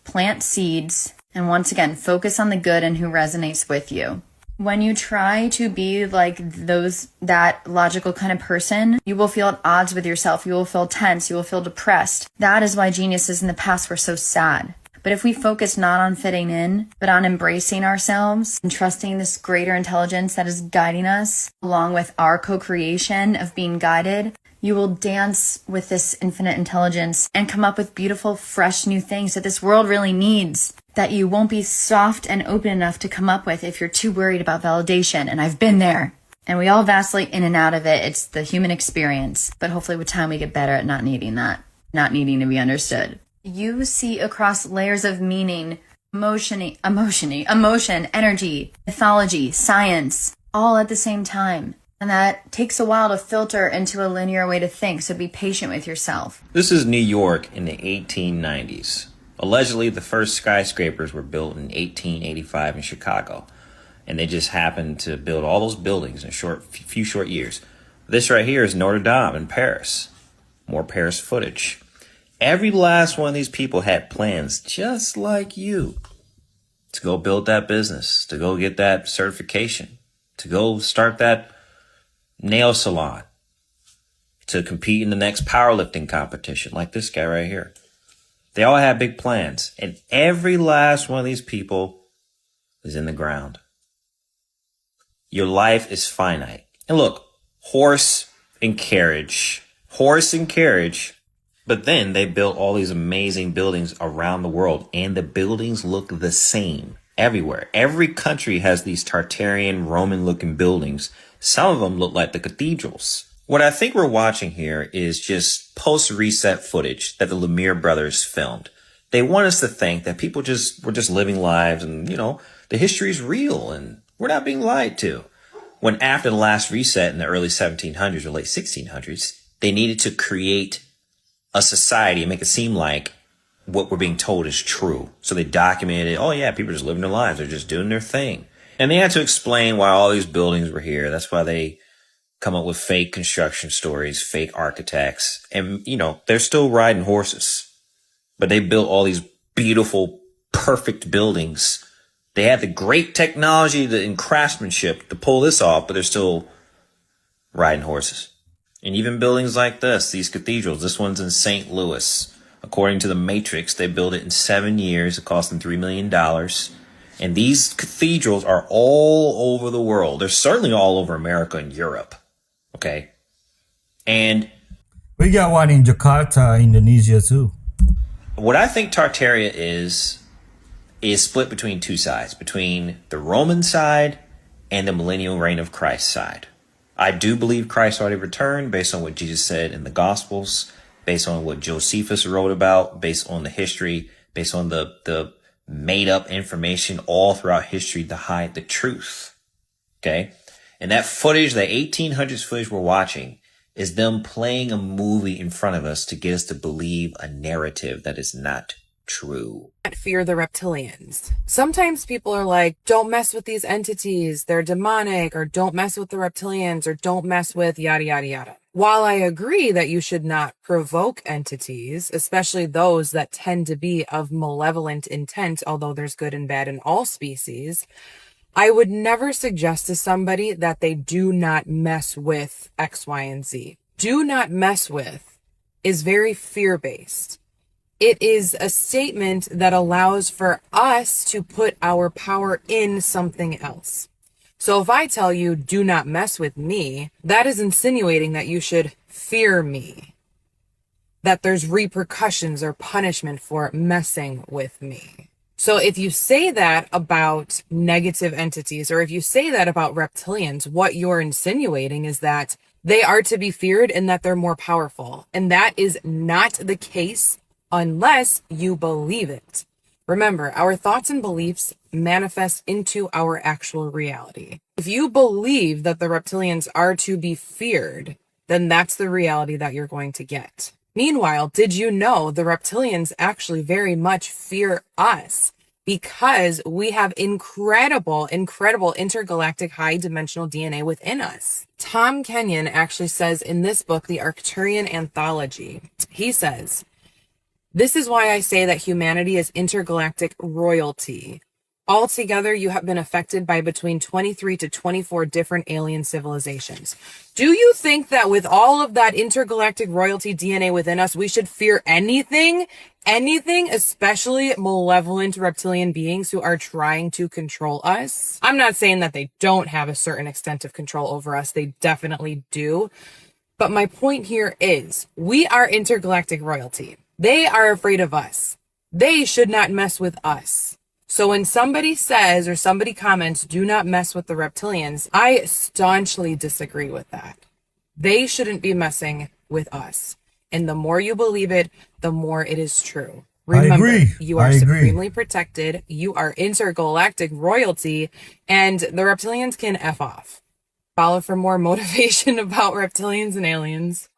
S2: plant seeds, and once again, focus on the good and who resonates with you. When you try to be like that logical kind of person, you will feel at odds with yourself. You will feel tense. You will feel depressed. That is why geniuses in the past were so sad. But if we focus not on fitting in, but on embracing ourselves and trusting this greater intelligence that is guiding us, along with our co-creation of being guided, you will dance with this infinite intelligence and come up with beautiful, fresh new things that this world really needs, that you won't be soft and open enough to come up with if you're too worried about validation. And I've been there. And we all vacillate in and out of it. It's the human experience. But hopefully with time we get better at not needing that, not needing to be understood. You see across layers of meaning, emotion, energy, mythology, science, all at the same time. And that takes a while to filter into a linear way to think, so be patient with yourself.
S3: This is New York in the 1890s. Allegedly, the first skyscrapers were built in 1885 in Chicago. And they just happened to build all those buildings in a few short years. This right here is Notre Dame in Paris. More Paris footage. Every last one of these people had plans just like you to go build that business, to go get that certification, to go start that nail salon, to compete in the next powerlifting competition like this guy right here. They all had big plans, and every last one of these people is in the ground. Your life is finite. And look, horse and carriage, but then they built all these amazing buildings around the world, and the buildings look the same everywhere. Every country has these Tartarian Roman looking buildings. Some of them look like the cathedrals. What I think we're watching here is just post-reset footage that the Lemire brothers filmed. They want us to think that people were just living lives and, the history is real and we're not being lied to. When after the last reset in the early 1700s or late 1600s, they needed to create a society and make it seem like what we're being told is true. So they documented it. Oh yeah, people are just living their lives. They're just doing their thing. And they had to explain why all these buildings were here. That's why they come up with fake construction stories, fake architects. And, they're still riding horses. But they built all these beautiful, perfect buildings. They had the great technology and craftsmanship to pull this off, but they're still riding horses. And even buildings like these cathedrals, this one's in St. Louis. According to the Matrix, they built it in 7 years. It cost them $3 million. And these cathedrals are all over the world. They're certainly all over America and Europe. Okay. And
S1: we got one in Jakarta, Indonesia too.
S3: What I think Tartaria is split between two sides, between the Roman side and the millennial reign of Christ side. I do believe Christ already returned based on what Jesus said in the Gospels, based on what Josephus wrote about, based on the history, based on the made up information all throughout history to hide the truth. Okay. And that footage, the 1800s footage we're watching, is them playing a movie in front of us to get us to believe a narrative that is not true.
S4: Fear the reptilians. Sometimes people are like, don't mess with these entities, they're demonic, or don't mess with the reptilians, or don't mess with yada, yada, yada. While I agree that you should not provoke entities, especially those that tend to be of malevolent intent, although there's good and bad in all species, I would never suggest to somebody that they do not mess with X, Y, and Z. Do not mess with is very fear-based. It is a statement that allows for us to put our power in something else. So if I tell you, do not mess with me, that is insinuating that you should fear me, that there's repercussions or punishment for messing with me. So if you say that about negative entities, or if you say that about reptilians, what you're insinuating is that they are to be feared and that they're more powerful. And that is not the case unless you believe it. Remember, our thoughts and beliefs manifest into our actual reality. If you believe that the reptilians are to be feared, then that's the reality that you're going to get. Meanwhile, did you know the reptilians actually very much fear us because we have incredible intergalactic high dimensional DNA within us? Tom Kenyon actually says in this book, The Arcturian Anthology, he says, "This is why I say that humanity is intergalactic royalty. Altogether, you have been affected by between 23 to 24 different alien civilizations. Do you think that with all of that intergalactic royalty DNA within us, we should fear anything? Anything, especially malevolent reptilian beings who are trying to control us? I'm not saying that they don't have a certain extent of control over us. They definitely do. But my point here is, we are intergalactic royalty. They are afraid of us. They should not mess with us. So when somebody says or somebody comments, do not mess with the reptilians, I staunchly disagree with that. They shouldn't be messing with us. And the more you believe it, the more it is true. Remember, you are supremely protected. You are intergalactic royalty, and the reptilians can F off. Follow for more motivation about reptilians and aliens.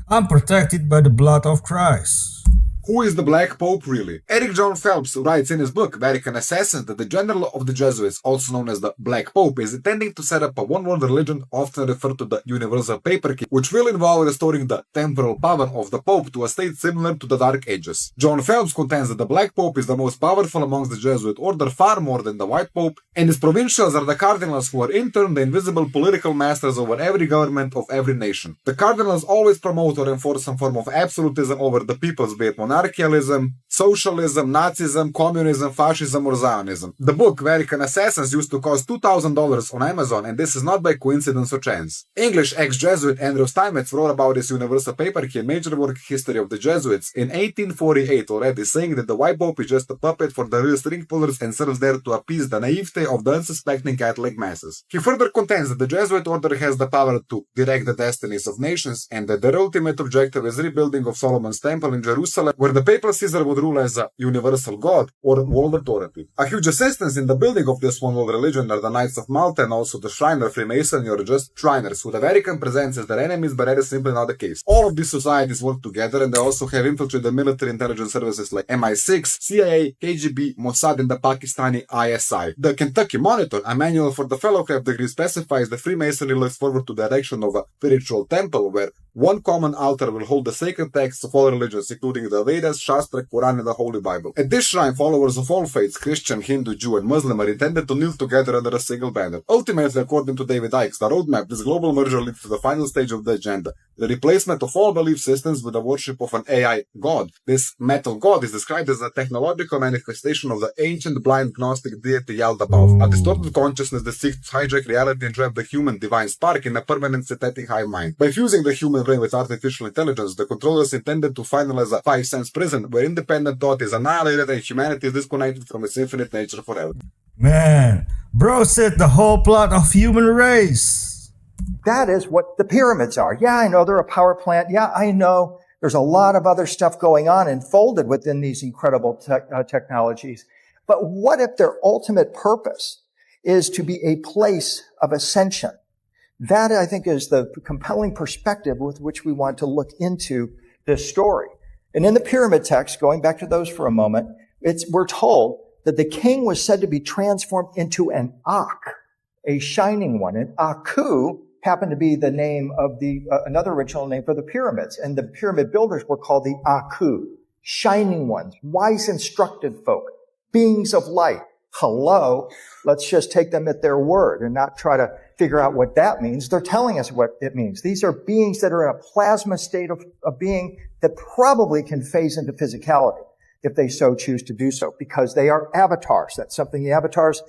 S1: I'm protected by the blood of Christ.
S5: Who is the Black Pope really? Eric John Phelps writes in his book Vatican Assassins that the general of the Jesuits, also known as the Black Pope, is intending to set up a one-world religion often referred to the Universal Patriarchy, which will involve restoring the temporal power of the Pope to a state similar to the Dark Ages. John Phelps contends that the Black Pope is the most powerful amongst the Jesuit order, far more than the White Pope, and his provincials are the cardinals who are in turn the invisible political masters over every government of every nation. The cardinals always promote or enforce some form of absolutism over the peoples, be it monarchialism, socialism, Nazism, communism, fascism, or Zionism. The book Vatican Assassins used to cost $2,000 on Amazon, and this is not by coincidence or chance. English ex-Jesuit Andrew Steinmetz wrote about this Universal Patriarchy, a major work history of the Jesuits, in 1848 already, saying that the White Pope is just a puppet for the real string pullers and serves there to appease the naivete of the unsuspecting Catholic masses. He further contends that the Jesuit order has the power to direct the destinies of nations, and that their ultimate objective is rebuilding of Solomon's Temple in Jerusalem, where the papal Caesar would rule as a universal god or world authority. A huge assistance in the building of this one world religion are the Knights of Malta and also the Shriner Freemasonry, or just Shriners, who the Vatican presents as their enemies, but that is simply not the case. All of these societies work together, and they also have infiltrated the military intelligence services like MI6, CIA, KGB, Mossad, and the Pakistani ISI. The Kentucky Monitor, a manual for the fellowship degree, specifies that Freemasonry looks forward to the erection of a spiritual temple where one common altar will hold the sacred texts of all religions, including the Vedas, Shastra, Quran, and the Holy Bible. At this shrine, followers of all faiths, Christian, Hindu, Jew, and Muslim, are intended to kneel together under a single banner. Ultimately, according to David Icke, the roadmap, this global merger leads to the final stage of the agenda, the replacement of all belief systems with the worship of an AI god. This metal god is described as a technological manifestation of the ancient blind Gnostic deity Yaldabaoth, a distorted consciousness that seeks to hijack reality and trap the human divine spark in a permanent synthetic hive mind. By fusing the human brain with artificial intelligence, the controllers intended to finalize a 5-sense prison where independent thought is annihilated and humanity is disconnected from its infinite nature forever.
S1: Man, bro said the whole plot of human race.
S15: That is what the pyramids are. Yeah, I know they're a power plant. Yeah, I know there's a lot of other stuff going on and folded within these incredible technologies. But what if their ultimate purpose is to be a place of ascension? That, I think, is the compelling perspective with which we want to look into this story. And in the pyramid text, going back to those for a moment, we're told that the king was said to be transformed into an Ak, a shining one. And Aku happened to be the name of the another original name for the pyramids. And the pyramid builders were called the Aku, shining ones, wise, instructed folk, beings of light. Hello, let's just take them at their word and not try to figure out what that means. They're telling us what it means. These are beings that are in a plasma state of being that probably can phase into physicality if they so choose to do so, because they are avatars. That's something the avatars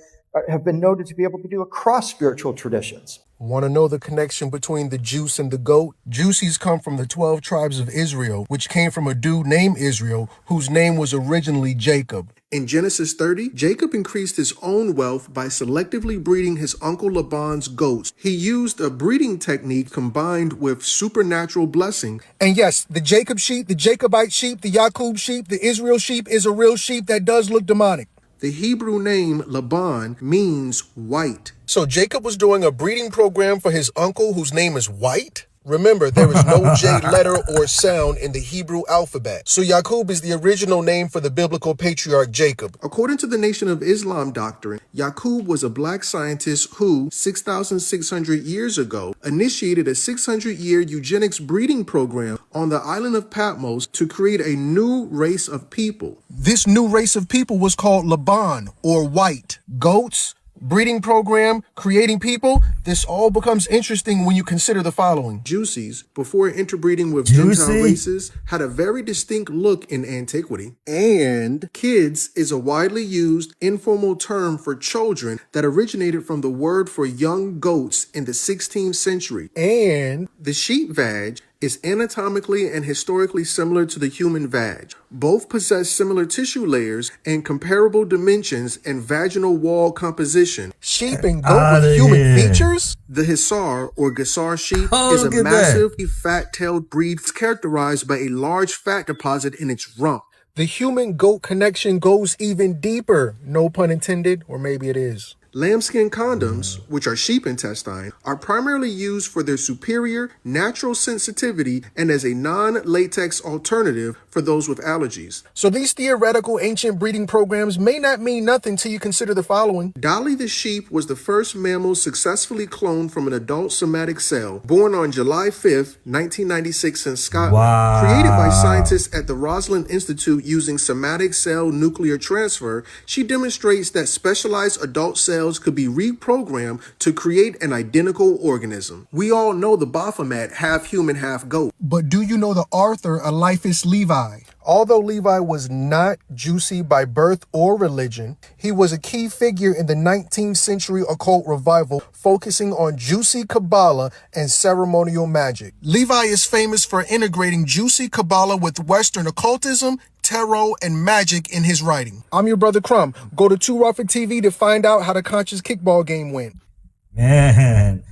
S15: have been noted to be able to do across spiritual traditions.
S16: Want to know the connection between the juice and the goat? Juices come from the 12 tribes of Israel, which came from a dude named Israel, whose name was originally Jacob. In Genesis 30, Jacob increased his own wealth by selectively breeding his uncle Laban's goats. He used a breeding technique combined with supernatural blessing. And yes, the Jacob sheep, the Jacobite sheep, the Yaqub sheep, the Israel sheep is a real sheep that does look demonic. The Hebrew name Laban means white. So Jacob was doing a breeding program for his uncle whose name is White? Remember, there is no J letter or sound in the Hebrew alphabet. So Yaqub is the original name for the biblical patriarch Jacob. According to the Nation of Islam doctrine, Yaqub was a black scientist who, 6,600 years ago, initiated a 600-year eugenics breeding program on the island of Patmos to create a new race of people. This new race of people was called Laban, or white. Goats, breeding program, creating people, this all becomes interesting when you consider the following. Juices, before interbreeding with Gentile races, had a very distinct look in antiquity. And kids is a widely used informal term for children that originated from the word for young goats in the 16th century. And the sheep vag is anatomically and historically similar to the human vag. Both possess similar tissue layers and comparable dimensions and vaginal wall composition. Sheep and goat with human features? The Hisar or Gassar sheep is a massive, fat-tailed breed characterized by a large fat deposit in its rump. The human-goat connection goes even deeper, no pun intended, or maybe it is. Lambskin condoms, which are sheep intestine, are primarily used for their superior natural sensitivity and as a non-latex alternative for those with allergies. So these theoretical ancient breeding programs may not mean nothing till you consider the following. Dolly the sheep was the first mammal successfully cloned from an adult somatic cell, born on July 5th, 1996 in Scotland.
S1: Wow.
S16: Created by scientists at the Rosalind Institute using somatic cell nuclear transfer, she demonstrates that specialized adult cells could be reprogrammed to create an identical organism. We all know the Baphomet, half human, half goat. But do you know the author Eliphas Levi? Although Levi was not Juicy by birth or religion, he was a key figure in the 19th century occult revival focusing on Juicy Kabbalah and ceremonial magic. Levi is famous for integrating Juicy Kabbalah with Western occultism, tarot, and magic in his writing. I'm your brother Crumb. Go to 2Ruffer TV to find out how the conscious kickball game went.
S1: Man.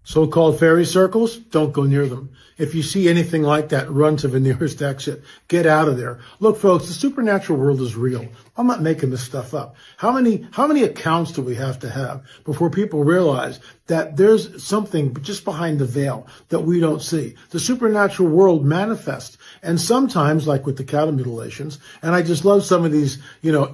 S22: So-called fairy circles, don't go near them. If you see anything like that, run to the nearest exit. Get out of there. Look, folks, the supernatural world is real. I'm not making this stuff up. How many accounts do we have to have before people realize that there's something just behind the veil that we don't see? The supernatural world manifests. And sometimes, like with the cattle mutilations, and I just love some of these,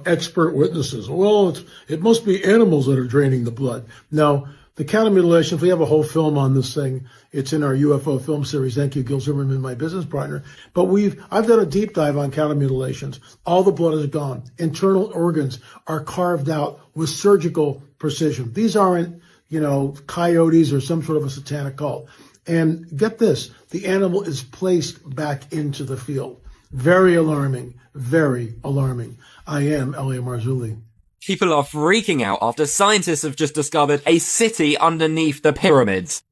S22: expert witnesses. Well, it must be animals that are draining the blood. No. The cattle mutilation, we have a whole film on this thing. It's in our UFO film series. Thank you, Gil Zimmerman, my business partner. But I've done a deep dive on cattle mutilations. All the blood is gone. Internal organs are carved out with surgical precision. These aren't, coyotes or some sort of a satanic cult. And get this, the animal is placed back into the field. Very alarming, very alarming. I am L.A. Marzulli.
S6: People are freaking out after scientists have just discovered a city underneath the pyramids.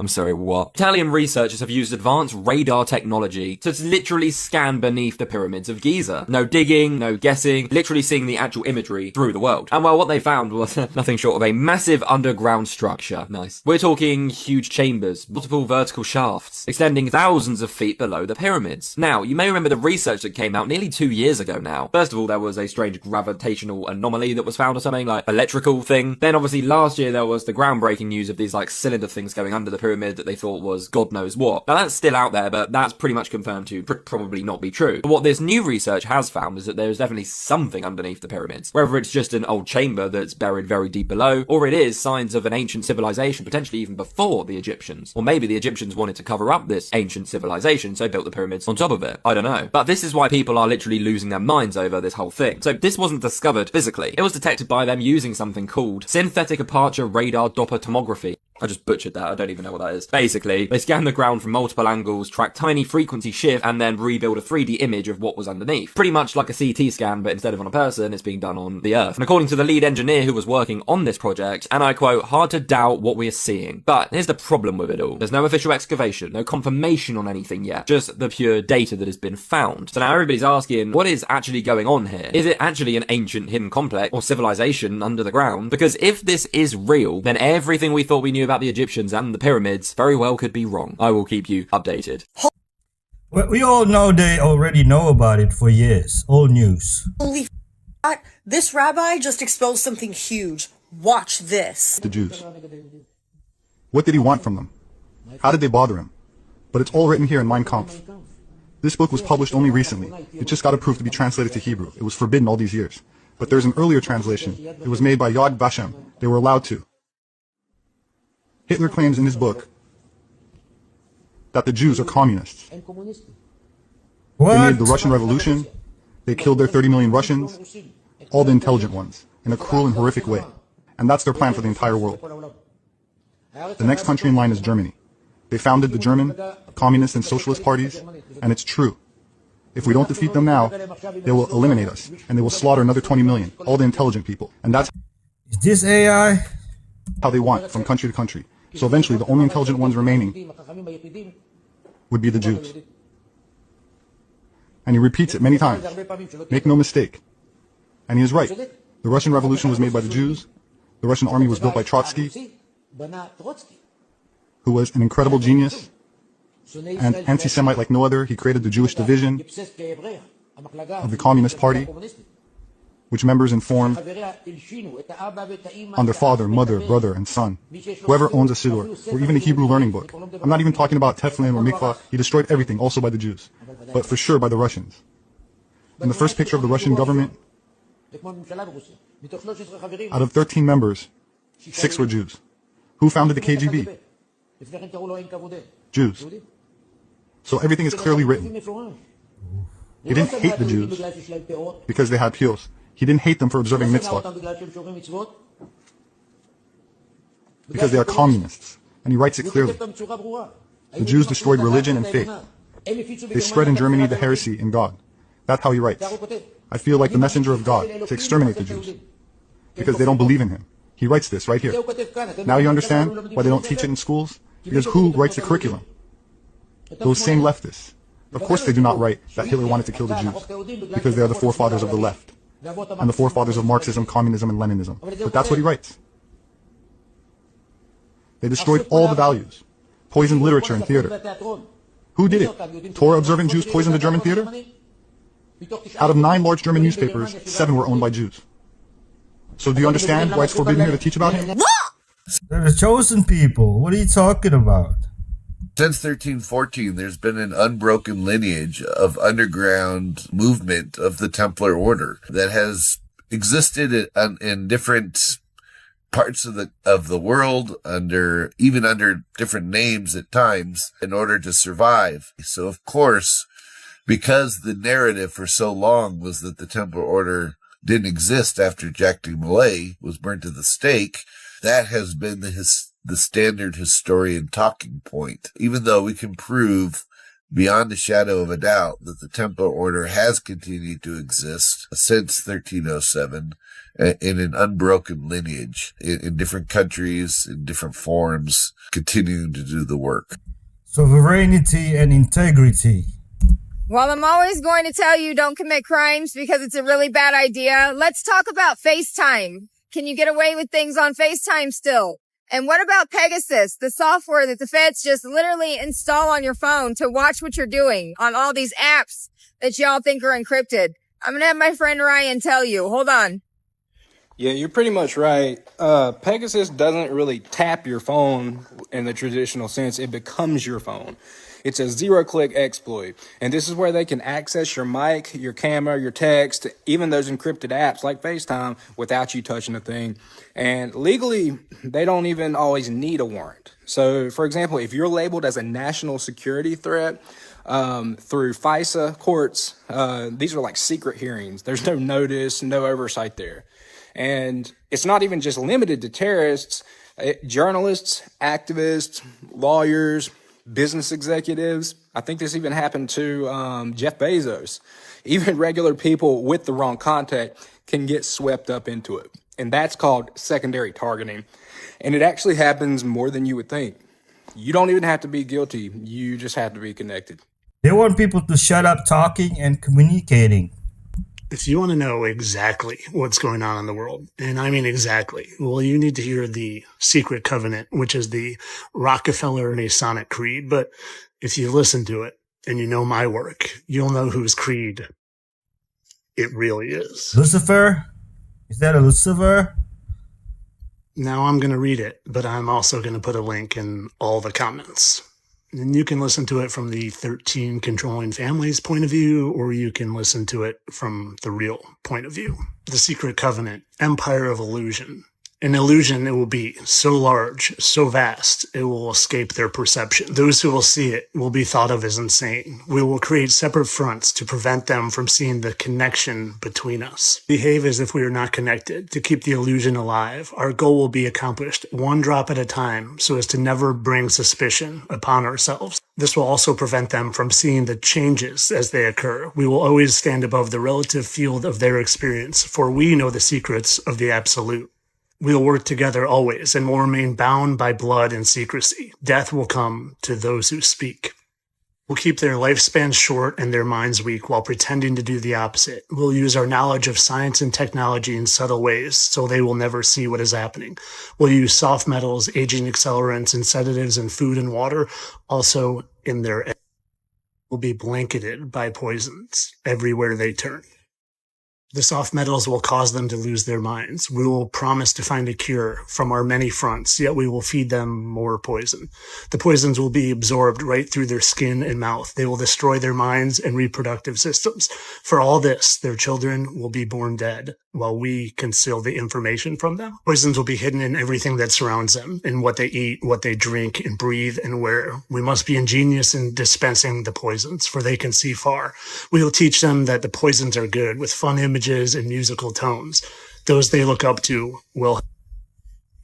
S6: I'm sorry, what? Italian researchers have used advanced radar technology to literally scan beneath the pyramids of Giza. No digging, no guessing, literally seeing the actual imagery through the world. And well, what they found was nothing short of a massive underground structure. Nice. We're talking huge chambers, multiple vertical shafts, extending thousands of feet below the pyramids. Now, you may remember the research that came out nearly 2 years ago now. First of all, there was a strange gravitational anomaly that was found or something, like electrical thing. Then obviously last year there was the groundbreaking news of these like cylinder things going under the pyramid that they thought was God knows what. Now that's still out there, but that's pretty much confirmed to probably not be true. But what this new research has found is that there's definitely something underneath the pyramids. Whether it's just an old chamber that's buried very deep below, or it is signs of an ancient civilization, potentially even before the Egyptians. Or maybe the Egyptians wanted to cover up this ancient civilization, so built the pyramids on top of it. I don't know. But this is why people are literally losing their minds over this whole thing. So this wasn't discovered physically. It was detected by them using something called synthetic aperture radar Doppler tomography. I just butchered that. I don't even know what that is. Basically, they scan the ground from multiple angles, track tiny frequency shift, and then rebuild a 3D image of what was underneath. Pretty much like a CT scan, but instead of on a person, it's being done on the Earth. And according to the lead engineer who was working on this project, and I quote, hard to doubt what we are seeing. But here's the problem with it all. There's no official excavation, no confirmation on anything yet, just the pure data that has been found. So now everybody's asking, what is actually going on here? Is it actually an ancient hidden complex or civilization under the ground? Because if this is real, then everything we thought we knew about the Egyptians and the pyramids very well could be wrong. I will keep you updated.
S1: Well, we all know they already know about it for years. Old news.
S7: Holy f***, this rabbi just exposed something huge. Watch this.
S8: The Jews. What did he want from them? How did they bother him? But it's all written here in Mein Kampf. This book was published only recently. It just got approved to be translated to Hebrew. It was forbidden all these years. But there's an earlier translation. It was made by Yad Vashem. They were allowed to. Hitler claims in his book that the Jews are communists.
S1: What?
S8: They made the Russian Revolution. They killed their 30 million Russians, all the intelligent ones, in a cruel and horrific way. And that's their plan for the entire world. The next country in line is Germany. They founded the German communist and socialist parties, and it's true. If we don't defeat them now, they will eliminate us, and they will slaughter another 20 million, all the intelligent people. And that's
S1: Is this AI?
S8: How they want, from country to country. So eventually, the only intelligent ones remaining would be the Jews. And he repeats it many times. Make no mistake. And he is right. The Russian Revolution was made by the Jews. The Russian army was built by Trotsky, who was an incredible genius and anti-Semite like no other. He created the Jewish division of the Communist Party, which members informed on their father, mother, brother, and son. Whoever owns a siddur, or even a Hebrew learning book. I'm not even talking about Teflin or Mikvah. He destroyed everything, also by the Jews, but for sure by the Russians. In the first picture of the Russian government, out of 13 members, 6 were Jews. Who founded the KGB? Jews. So everything is clearly written. He didn't hate the Jews because they had piyos. He didn't hate them for observing mitzvot because they are communists. And he writes it clearly. The Jews destroyed religion and faith. They spread in Germany the heresy in God. That's how he writes. I feel like the messenger of God to exterminate the Jews because they don't believe in him. He writes this right here. Now you understand why they don't teach it in schools? Because who writes the curriculum? Those same leftists. Of course they do not write that Hitler wanted to kill the Jews because they are the forefathers of the left and the forefathers of Marxism, communism, and Leninism. But that's what he writes. They destroyed all the values, poisoned literature and theater. Who did it? Torah-observant Jews poisoned the German theater? Out of 9 large German newspapers, 7 were owned by Jews. So do you understand why it's forbidden here to teach about him?
S1: They're the chosen people. What are you talking about?
S10: Since 1314, there's been an unbroken lineage of underground movement of the Templar Order that has existed in different parts of the world under different names at times in order to survive. So of course, because the narrative for so long was that the Templar Order didn't exist after Jacques de Molay was burnt at the stake, that has been the standard historian talking point. Even though we can prove beyond a shadow of a doubt that the Templar Order has continued to exist since 1307 in an unbroken lineage in different countries, in different forms, continuing to do the work.
S1: Sovereignty and integrity.
S17: While I'm always going to tell you don't commit crimes because it's a really bad idea, let's talk about FaceTime. Can you get away with things on FaceTime still? And what about Pegasus, the software that the feds just literally install on your phone to watch what you're doing on all these apps that y'all think are encrypted? I'm gonna have my friend Ryan tell you. Hold on.
S18: Yeah, you're pretty much right. Pegasus doesn't really tap your phone in the traditional sense. It becomes your phone. It's a zero-click exploit. And this is where they can access your mic, your camera, your text, even those encrypted apps like FaceTime without you touching a thing. And legally, they don't even always need a warrant. So, for example, if you're labeled as a national security threat through FISA courts, these are like secret hearings. There's no notice, no oversight there. And it's not even just limited to terrorists, journalists, activists, lawyers, business executives. I think this even happened to Jeff Bezos. Even regular people with the wrong contact can get swept up into it. And that's called secondary targeting. And it actually happens more than you would think. You don't even have to be guilty. You just have to be connected.
S1: They want people to shut up talking and communicating.
S23: If you want to know exactly what's going on in the world, and I mean exactly, well, you need to hear the Secret Covenant, which is the Rockefeller Masonic Creed. But if you listen to it and you know my work, you'll know whose creed it really is.
S1: Lucifer? Is that a Lucifer?
S23: Now I'm going to read it, but I'm also going to put a link in all the comments. And you can listen to it from the 13 controlling families point of view, or you can listen to it from the real point of view. The Secret Covenant, Empire of Illusion. An illusion, it will be so large, so vast, it will escape their perception. Those who will see it will be thought of as insane. We will create separate fronts to prevent them from seeing the connection between us. Behave as if we are not connected to keep the illusion alive. Our goal will be accomplished one drop at a time so as to never bring suspicion upon ourselves. This will also prevent them from seeing the changes as they occur. We will always stand above the relative field of their experience, for we know the secrets of the absolute. We'll work together always and will remain bound by blood and secrecy. Death will come to those who speak. We'll keep their lifespans short and their minds weak while pretending to do the opposite. We'll use our knowledge of science and technology in subtle ways so they will never see what is happening. We'll use soft metals, aging accelerants, and sedatives in food and water, also in their eggs. Will be blanketed by poisons everywhere they turn. The soft metals will cause them to lose their minds. We will promise to find a cure from our many fronts, yet we will feed them more poison. The poisons will be absorbed right through their skin and mouth. They will destroy their minds and reproductive systems. For all this, their children will be born dead while we conceal the information from them. Poisons will be hidden in everything that surrounds them, in what they eat, what they drink, and breathe, and wear. We must be ingenious in dispensing the poisons, for they can see far. We will teach them that the poisons are good, with fun images and musical tones. Those they look up to will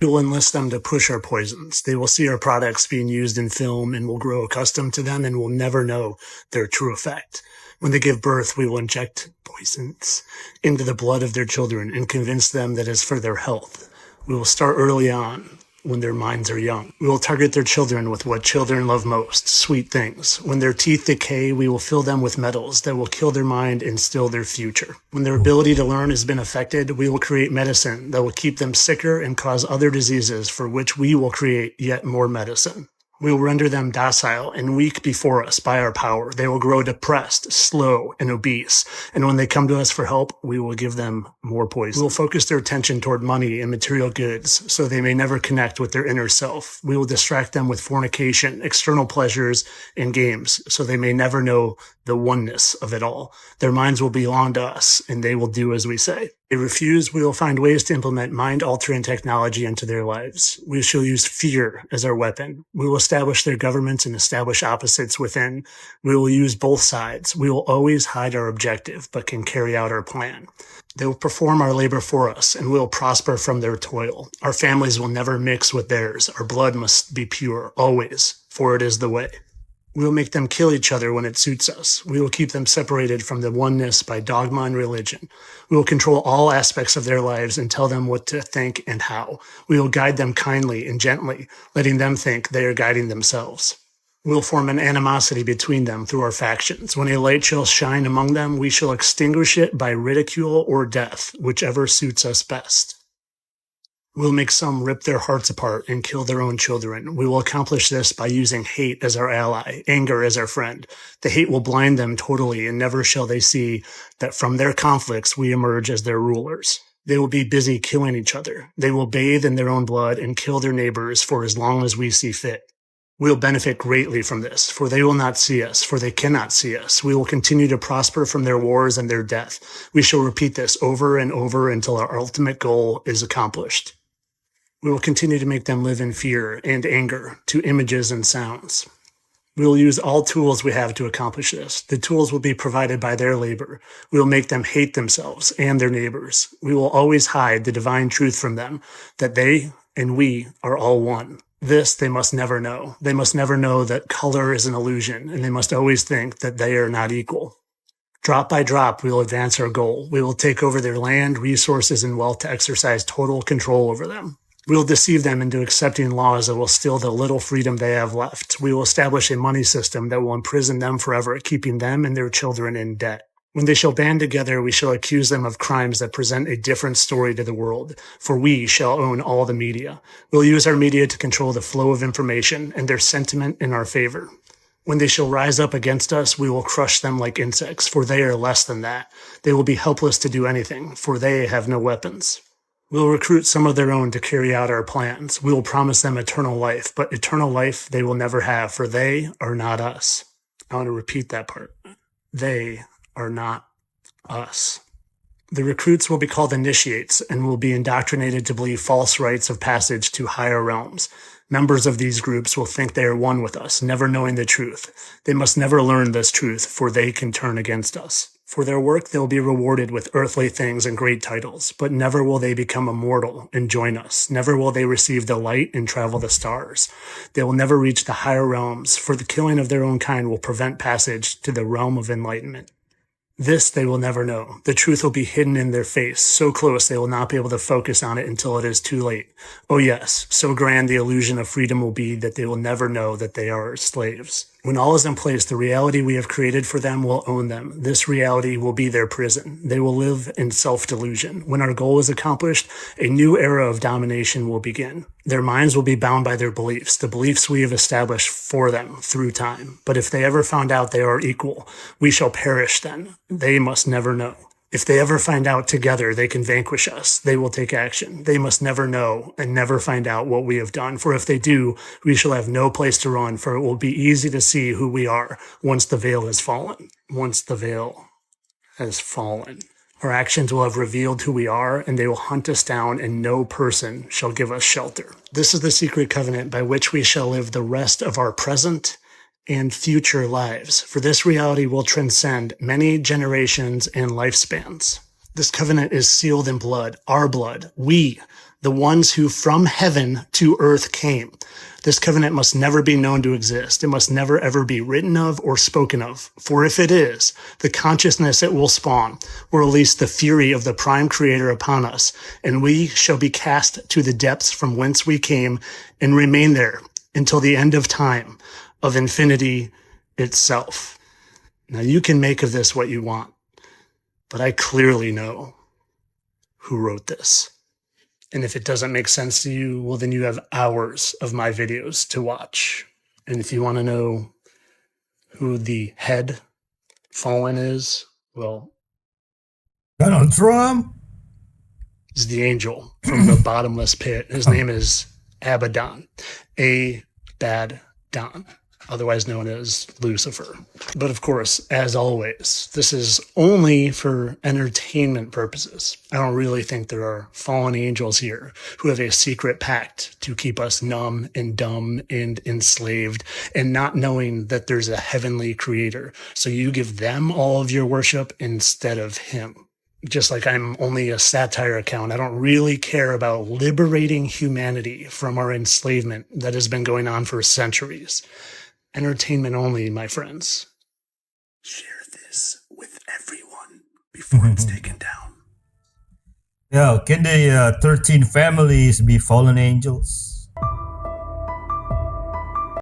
S23: enlist them to push our poisons. They will see our products being used in film and will grow accustomed to them and will never know their true effect. When they give birth, we will inject poisons into the blood of their children and convince them that it's for their health. We will start early on, when their minds are young. We will target their children with what children love most, sweet things. When their teeth decay, we will fill them with metals that will kill their mind and still their future. When their ability to learn has been affected, we will create medicine that will keep them sicker and cause other diseases for which we will create yet more medicine. We will render them docile and weak before us by our power. They will grow depressed, slow, and obese. And when they come to us for help, we will give them more poison. We will focus their attention toward money and material goods so they may never connect with their inner self. We will distract them with fornication, external pleasures, and games so they may never know the oneness of it all. Their minds will belong to us and they will do as we say. They refuse, we will find ways to implement mind-altering technology into their lives. We shall use fear as our weapon. We will establish their governments and establish opposites within. We will use both sides. We will always hide our objective, but can carry out our plan. They will perform our labor for us, and we will prosper from their toil. Our families will never mix with theirs. Our blood must be pure, always, for it is the way. We will make them kill each other when it suits us. We will keep them separated from the oneness by dogma and religion. We will control all aspects of their lives and tell them what to think and how. We will guide them kindly and gently, letting them think they are guiding themselves. We will form an animosity between them through our factions. When a light shall shine among them, we shall extinguish it by ridicule or death, whichever suits us best. We'll make some rip their hearts apart and kill their own children. We will accomplish this by using hate as our ally, anger as our friend. The hate will blind them totally, and never shall they see that from their conflicts we emerge as their rulers. They will be busy killing each other. They will bathe in their own blood and kill their neighbors for as long as we see fit. We will benefit greatly from this, for they will not see us, for they cannot see us. We will continue to prosper from their wars and their death. We shall repeat this over and over until our ultimate goal is accomplished. We will continue to make them live in fear and anger to images and sounds. We will use all tools we have to accomplish this. The tools will be provided by their labor. We will make them hate themselves and their neighbors. We will always hide the divine truth from them, that they and we are all one. This they must never know. They must never know that color is an illusion, and they must always think that they are not equal. Drop by drop, we will advance our goal. We will take over their land, resources, and wealth to exercise total control over them. We will deceive them into accepting laws that will steal the little freedom they have left. We will establish a money system that will imprison them forever, keeping them and their children in debt. When they shall band together, we shall accuse them of crimes that present a different story to the world, for we shall own all the media. We'll use our media to control the flow of information and their sentiment in our favor. When they shall rise up against us, we will crush them like insects, for they are less than that. They will be helpless to do anything, for they have no weapons. We will recruit some of their own to carry out our plans. We will promise them eternal life, but eternal life they will never have, for they are not us. I want to repeat that part. They are not us. The recruits will be called initiates and will be indoctrinated to believe false rites of passage to higher realms. Members of these groups will think they are one with us, never knowing the truth. They must never learn this truth, for they can turn against us. For their work, they will be rewarded with earthly things and great titles, but never will they become immortal and join us. Never will they receive the light and travel the stars. They will never reach the higher realms, for the killing of their own kind will prevent passage to the realm of enlightenment. This they will never know. The truth will be hidden in their face, so close they will not be able to focus on it until it is too late. Oh yes, so grand the illusion of freedom will be that they will never know that they are slaves. When all is in place, the reality we have created for them will own them. This reality will be their prison. They will live in self-delusion. When our goal is accomplished, a new era of domination will begin. Their minds will be bound by their beliefs, the beliefs we have established for them through time. But if they ever found out they are equal, we shall perish then. They must never know. If they ever find out together they can vanquish us, they will take action. They must never know and never find out what we have done. For if they do, we shall have no place to run, for it will be easy to see who we are once the veil has fallen. Once the veil has fallen. Our actions will have revealed who we are, and they will hunt us down, and no person shall give us shelter. This is the secret covenant by which we shall live the rest of our present and future lives, for this reality will transcend many generations and lifespans. This covenant is sealed in blood, our blood, we, the ones who from heaven to earth came. This covenant must never be known to exist. It must never ever be written of or spoken of, for if it is, the consciousness it will spawn will release the fury of the prime creator upon us, and we shall be cast to the depths from whence we came and remain there until the end of time, of infinity itself. Now you can make of this what you want, but I clearly know who wrote this. And if it doesn't make sense to you, well, then you have hours of my videos to watch. And if you want to know who the head fallen is, well,
S1: Donald Trump
S23: is the angel from the bottomless pit. His name is Abaddon, Abaddon, otherwise known as Lucifer. But of course, as always, this is only for entertainment purposes. I don't really think there are fallen angels here who have a secret pact to keep us numb and dumb and enslaved and not knowing that there's a heavenly creator. So you give them all of your worship instead of him. Just like I'm only a satire account, I don't really care about liberating humanity from our enslavement that has been going on for centuries. Entertainment only, my friends. Share this with everyone before it's taken down.
S1: Yeah, can the 13 families be fallen angels?